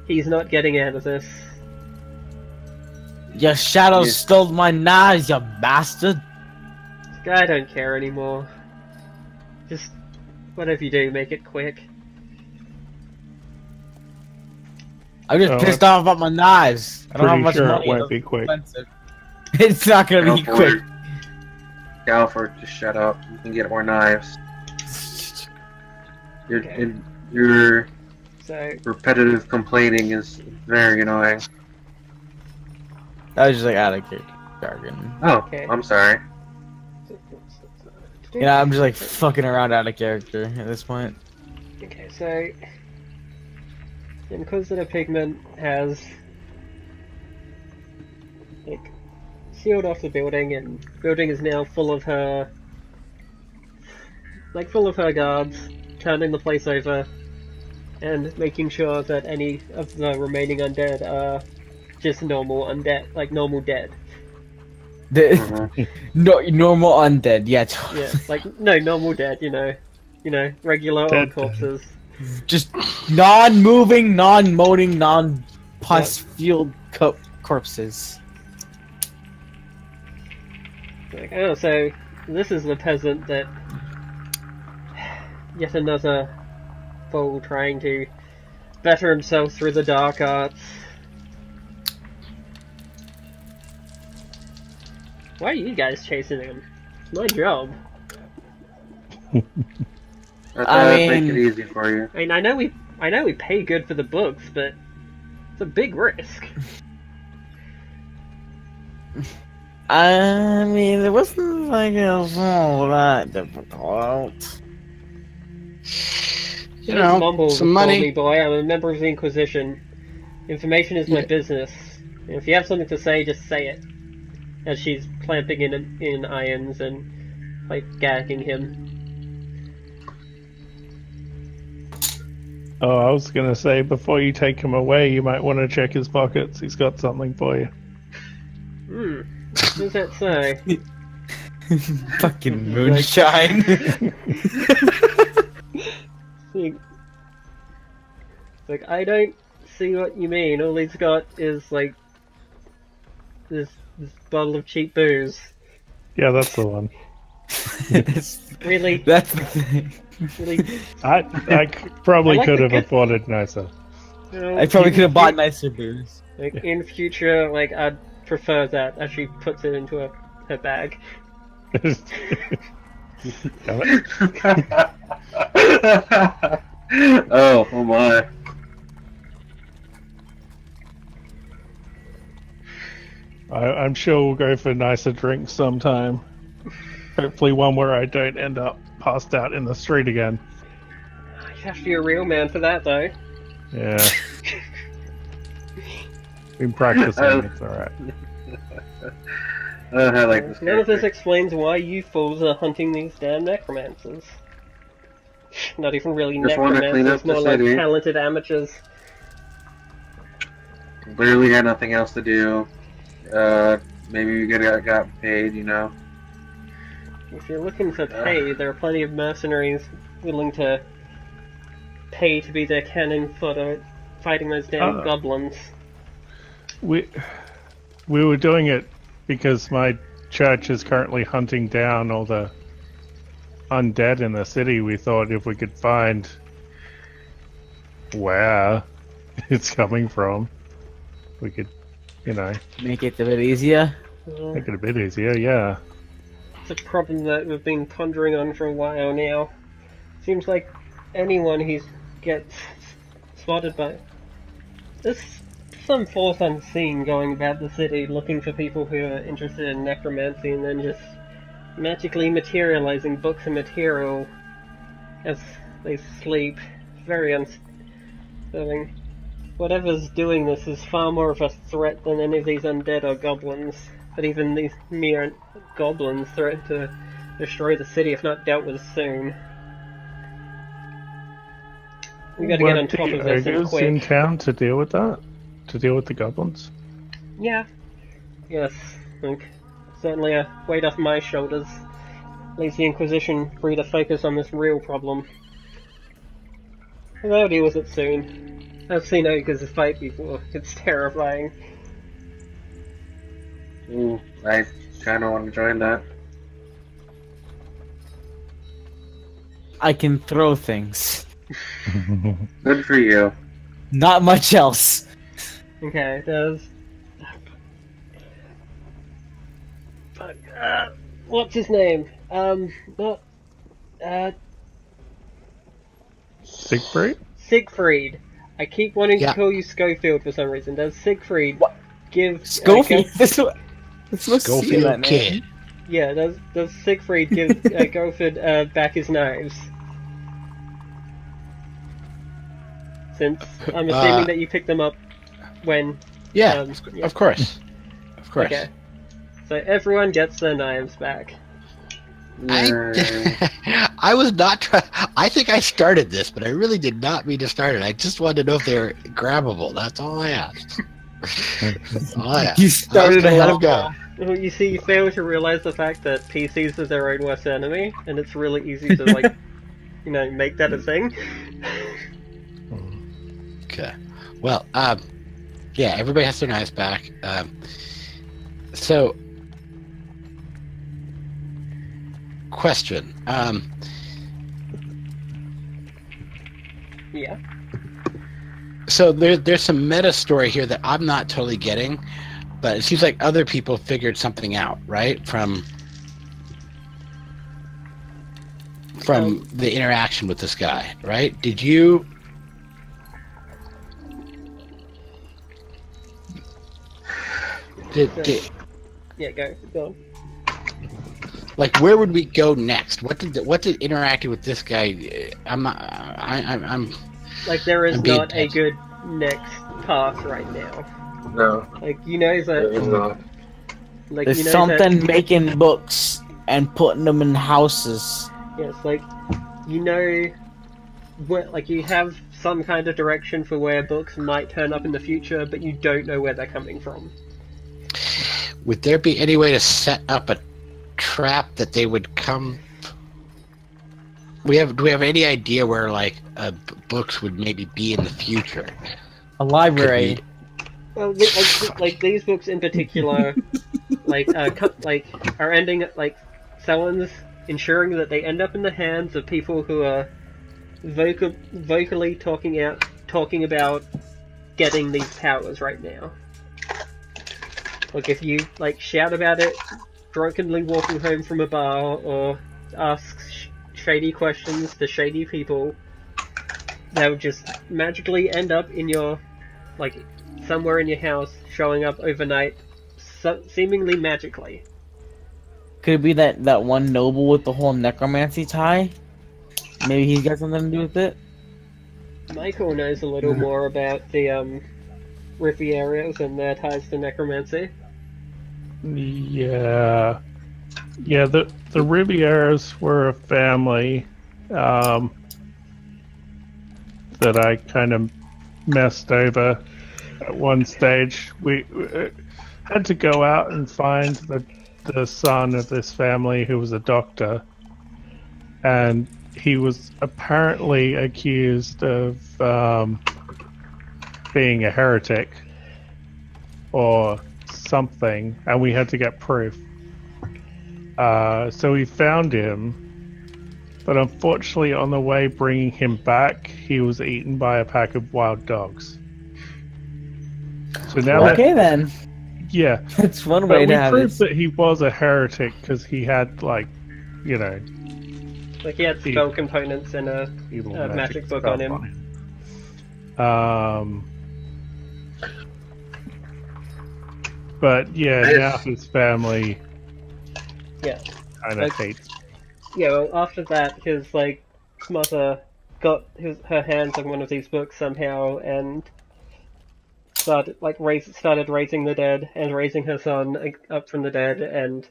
he's not getting out of this.
Your shadow
Yes.
stole my knives, you bastard!
I don't care anymore. Just, whatever you do, make it quick.
I'm just
Oh,
pissed off about my knives. I don't have
Pretty
much
sure
money.
it won't
It's
be quick.
expensive. It's not gonna be quick.
Galford, just shut up. You can get more knives.
Okay.
Your
So,
repetitive complaining is very annoying.
That was just like out of jargon.
Oh,
Okay.
I'm sorry.
Yeah, I'm just like fucking around out of character at this point.
Okay, so Inquisitor Pigment has like sealed off the building, and the building is now full of her guards, turning the place over and making sure that any of the remaining undead are just normal undead, like normal dead.
No, normal undead, yeah. Totally.
Yeah, like no normal dead, you know, regular
Dead,
old corpses.
Just non-moving, non-moaning, non-pus-fueled corpses.
Like, oh, so this is the peasant that yet another fool trying to better himself through the dark arts. Why are you guys chasing him? It's my job.
I thought I'd make it easy for you.
I mean, I know we pay good for the books, but it's a big risk.
I mean, it wasn't like it was all that difficult.
You know,
Mumble
some
told
money.
me, boy, I'm a member of the Inquisition. Information is my business. And if you have something to say, just say it. As she's clamping in irons and like gagging him.
Oh, I was gonna say, before you take him away, you might want to check his pockets. He's got something for you.
What does that say?
Fucking moonshine.
Like, I don't see what you mean. All he's got is like this bottle of cheap booze.
Yeah, that's the one.
Really?
That's the thing.
Really?
I probably
I like
could
the
have
good-
afforded nicer.
You know,
I probably could have bought nicer booze.
Like, in future, like, I'd prefer that as she puts it into her bag.
Damn it.
Oh my.
I'm sure we'll go for nicer drinks sometime. Hopefully one where I don't end up passed out in the street again.
You have to be a real man for that, though.
Yeah. Been practicing, it's alright.
I like this
None of this
character.
explains why you fools are hunting these damn necromancers. Not even really
Just want to clean
necromancers,
up the
more like
city.
talented amateurs.
Literally had nothing else to do. Maybe we got paid, you know.
If you're looking for pay, there are plenty of mercenaries willing to pay to be their cannon fodder fighting those damn goblins.
We were doing it because my church is currently hunting down all the undead in the city. We thought if we could find where it's coming from, we could, you know,
Make it a bit easier.
make it a bit easier. Yeah.
It's a problem that we've been pondering on for a while now. Seems like anyone who gets spotted by... There's some force unseen going about the city looking for people who are interested in necromancy and then just magically materializing books and material as they sleep. Very unsettling. Whatever's doing this is far more of a threat than any of these undead or goblins. But even these mere goblins threaten to destroy the city if not dealt with soon. We gotta get on top of this and quick.
in town to deal with that? To deal with the goblins?
Yeah. Yes. Certainly a weight off my shoulders. Leaves the Inquisition free to focus on this real problem. And I'll deal with it soon. I've seen ogres fight before. It's terrifying.
Ooh, I kind of want to join that.
I can throw things.
Good for you.
Not much else.
Okay, there's... Fuck, what's his name? Not...
Siegfried?
Siegfried. I keep wanting
Yeah.
to call you Schofield for some reason. Does Siegfried
What?
give...
Schofield? This must see
Schofield
that name.
kid.
Yeah, does Siegfried give Gofid back his knives? Since I'm assuming that you picked them up when...
Yeah,
yeah.
of course. Of course.
Okay. So everyone gets their knives back.
I was not I think I started this, but I really did not mean to start it. I just wanted to know if they were grabbable. That's all I asked. That's all I asked.
You started
to let
ahead
him go.
Well, you see, you fail to realize the fact that PCs are their own worst enemy, and it's really easy to, like, you know, make that a thing.
Okay. Well, yeah, everybody has their knives back. So, question.
Yeah.
So there's some meta story here that I'm not totally getting, but it seems like other people figured something out, right? From the interaction with this guy, right? Did you?
Yeah, go on.
Like, where would we go next? What did interacting with this guy? I'm
Like, there is
I'm being
not a good next path right now.
No,
Like, you know
there is
that.
not.
Like,
There's
you know
something
that,
making books and putting them in houses.
yes, like, you know, like, you have some kind of direction for where books might turn up in the future, but you don't know where they're coming from.
Would there be any way to set up a trap that they would come? Do we have any idea where, like, books would maybe be in the future?
A library.
Well, like these books in particular, like are ending like someone's ensuring that they end up in the hands of people who are vocally talking about getting these powers right now. Like, if you like shout about it, drunkenly walking home from a bar, or ask shady questions to shady people, they would just magically end up in your, like, somewhere in your house, showing up overnight, seemingly magically.
Could it be that one noble with the whole necromancy tie? Maybe he's got something to do with it?
Michael knows a little more about the Riffierios and their ties to necromancy.
Yeah. Yeah, the Rivieras were a family that I kind of messed over at one stage. We had to go out and find the son of this family who was a doctor, and he was apparently accused of being a heretic or something, and we had to get proof. So we found him, but unfortunately on the way bringing him back, he was eaten by a pack of wild dogs. So now
Okay, then.
yeah,
That's one
but
way
we
to have
proved
it.
that he was a heretic because he had, like, you know,
Like he had spell components in a
evil
magic book
stuff
on him.
But yeah, now his family
Yeah.
kind of
Like-
hates.
Yeah, well, after that, his mother got her hands on one of these books somehow and started raising the dead and raising her son up from the dead and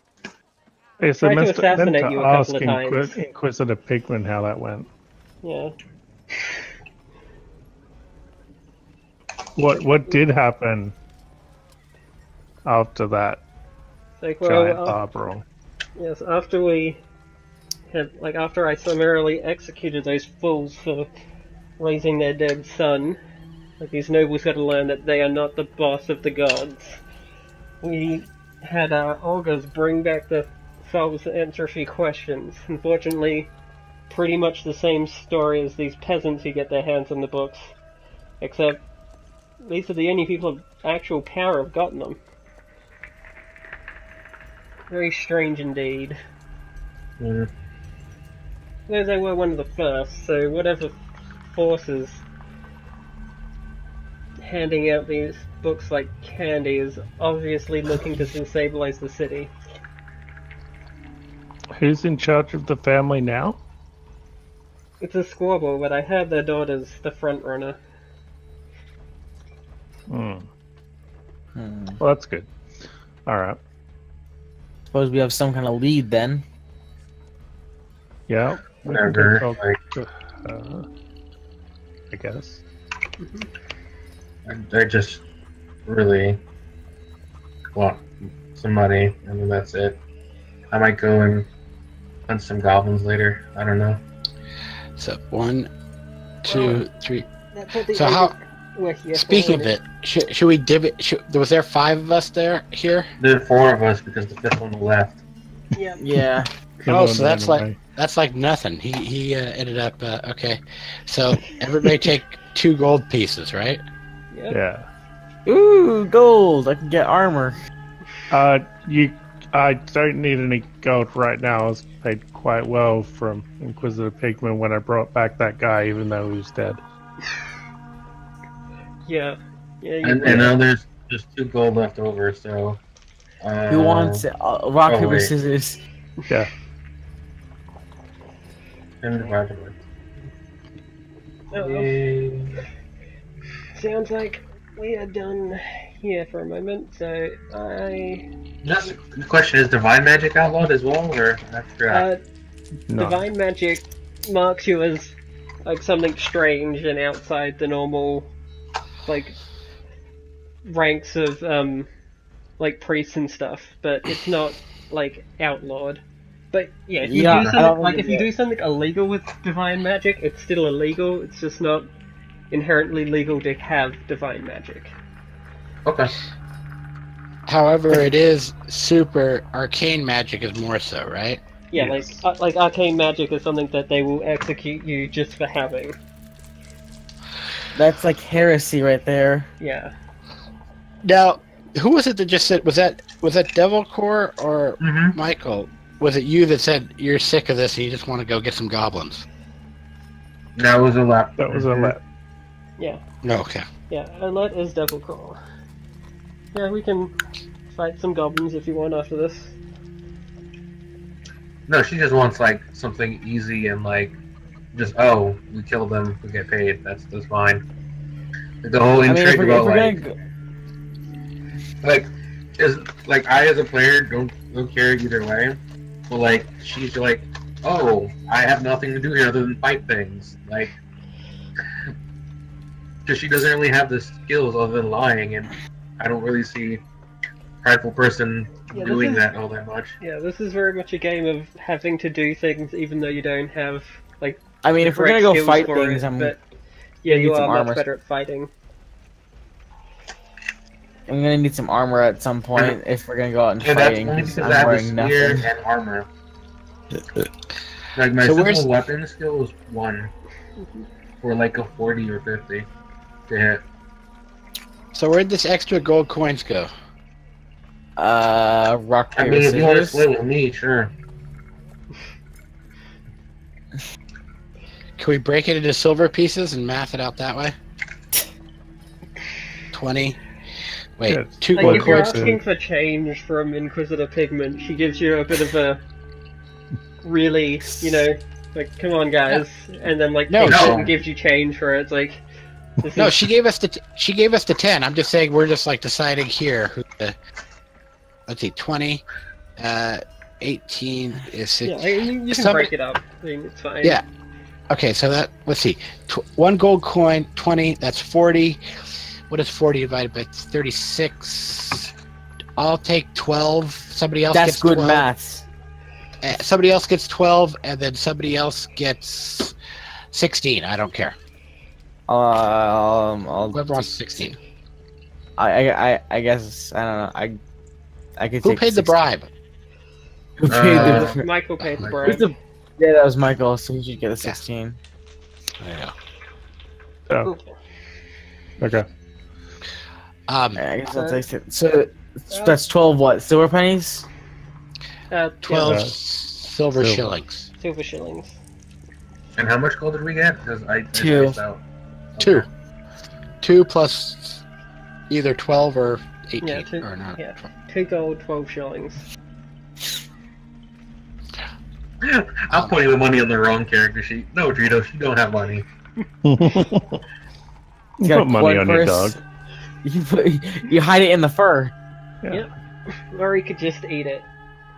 Yes, I
tried to
meant
assassinate
to
you a
ask
couple of times.
Inquisitor Pigman how that went.
Yeah.
What did happen after that giant bar brawl?
Yes, after I summarily executed those fools for raising their dead son, these nobles got to learn that they are not the boss of the gods. We had our augurs bring back the souls to answer a few questions. Unfortunately, pretty much the same story as these peasants who get their hands on the books, except these are the only people of actual power who've gotten them. Very strange indeed.
Mm.
Though they were one of the first, so whatever forces handing out these books like candy is obviously looking to destabilize the city.
Who's in charge of the family now?
It's a squabble, but I heard their daughter's the front runner.
Well, that's good. All right.
Suppose we have some kind of lead then.
Yeah.
Whatever.
I guess.
I just really want some money, and then that's it. I might go and hunt some goblins later. I don't know.
So 1, 2, 3.
That's
So how? Speaking of it, should we was there 5 of us here?
There are 4 of us because the 5th one left.
Yeah.
Yeah.
Oh, so that's like nothing. He ended up okay. So everybody take 2 gold pieces, right?
Yeah.
Ooh, gold! I can get armor.
I don't need any gold right now. I was paid quite well from Inquisitor Pigman when I brought back that guy, even though he was dead.
Yeah.
And now there's just 2 gold left over, so...
Who wants rock, paper, scissors?
Yeah.
Sounds like we are done here for a moment, so
Just, the question is, divine magic outlawed as well, or I forgot?
No.
Divine magic marks you as something strange and outside the normal ranks of priests and stuff, but it's not outlawed. But yeah, if you do something illegal with divine magic, it's still illegal. It's just not inherently legal to have divine magic.
Okay.
However, it is super arcane magic is more so, right?
Yeah,
Yes.
like arcane magic is something that they will execute you just for having.
That's like heresy right there.
Yeah.
Now, who was it that just said was that Devilcore or
Mm-hmm.
Michael? Was it you that said you're sick of this and you just want to go get some goblins?
That was a lap.
That was a let.
Yeah.
No, okay.
Yeah, Alette is Devilcore. Yeah, we can fight some goblins if you want after this.
No, she just wants something easy and just we kill them, we get paid. That's fine. The whole intrigue about is like I as a player don't care either way, but like she's like, oh, I have nothing to do here other than fight things, like, because she doesn't really have the skills other than lying, and I don't really see prideful person doing that all that much.
Yeah, this is very much a game of having to do things even though you don't have like.
I mean, if we're gonna go fight things,
but yeah, you are much better at fighting.
I'm gonna need some armor at some point if we're gonna go out and fighting.
That's only because I'm wearing nothing. And armor. Like my simple weapon skill is 1 for like a 40 or 50 to hit.
So where'd this extra gold coins go?
Rock, paper,
I mean, if you want to
scissors.
split with me, sure.
Can we break it into silver pieces and math it out that way? 20. Wait,
Yeah,
2
Like
gold
if you're
coins.
asking for change from Inquisitor Pigment, she gives you a bit of a really, you know, like come on guys, and then like Pigment gives you change for it. It's like
no, she gave us the 10. I'm just saying we're just like deciding here who the. Let's see, 20, 18 is 6.
Yeah, you can break it up. I mean, it's fine.
Yeah. Okay, so that, let's see. 1 gold coin, 20, that's 40. What is 40 divided by 36? I'll take 12. Somebody else gets 12.
That's good maths.
Somebody else gets 12, and then somebody else gets 16. I don't care. Whoever wants 16.
I guess, I don't know. I could
Who
take
paid the
16.
bribe?
Who paid the
Michael paid the bribe.
Yeah, that was Michael, so he should get a 16.
Yeah.
Oh. Okay.
I guess I'll take it. So that's 12 what? Silver pennies?
12 silver shillings.
Silver shillings.
And how much gold did we get? Because I
2.
Out.
2. 2 plus either 12 or 18.
Yeah, 2,
or not.
yeah. 2 gold, 12 shillings.
I'm putting the money on the wrong character sheet. No, Drito, you don't have money.
You put money on your dog.
You hide it in the fur.
Yeah.
Yep. Or he could just eat it.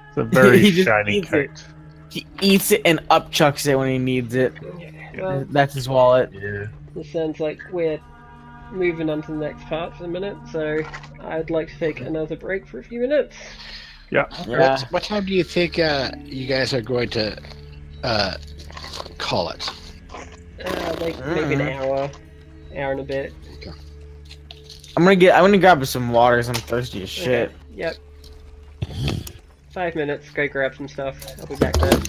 It's a very
He just
shiny
eats
coat.
He eats it and upchucks it when he needs it.
Well,
That's his wallet.
Yeah.
this sounds like we're moving on to the next part for a minute, so I'd like to take another break for a few minutes.
Yeah.
Yeah.
What time do you think you guys are going to call it?
Like maybe an hour and a bit.
I'm gonna grab some water because I'm thirsty as shit.
Okay. Yep. 5 minutes, go grab some stuff. I'll be back then.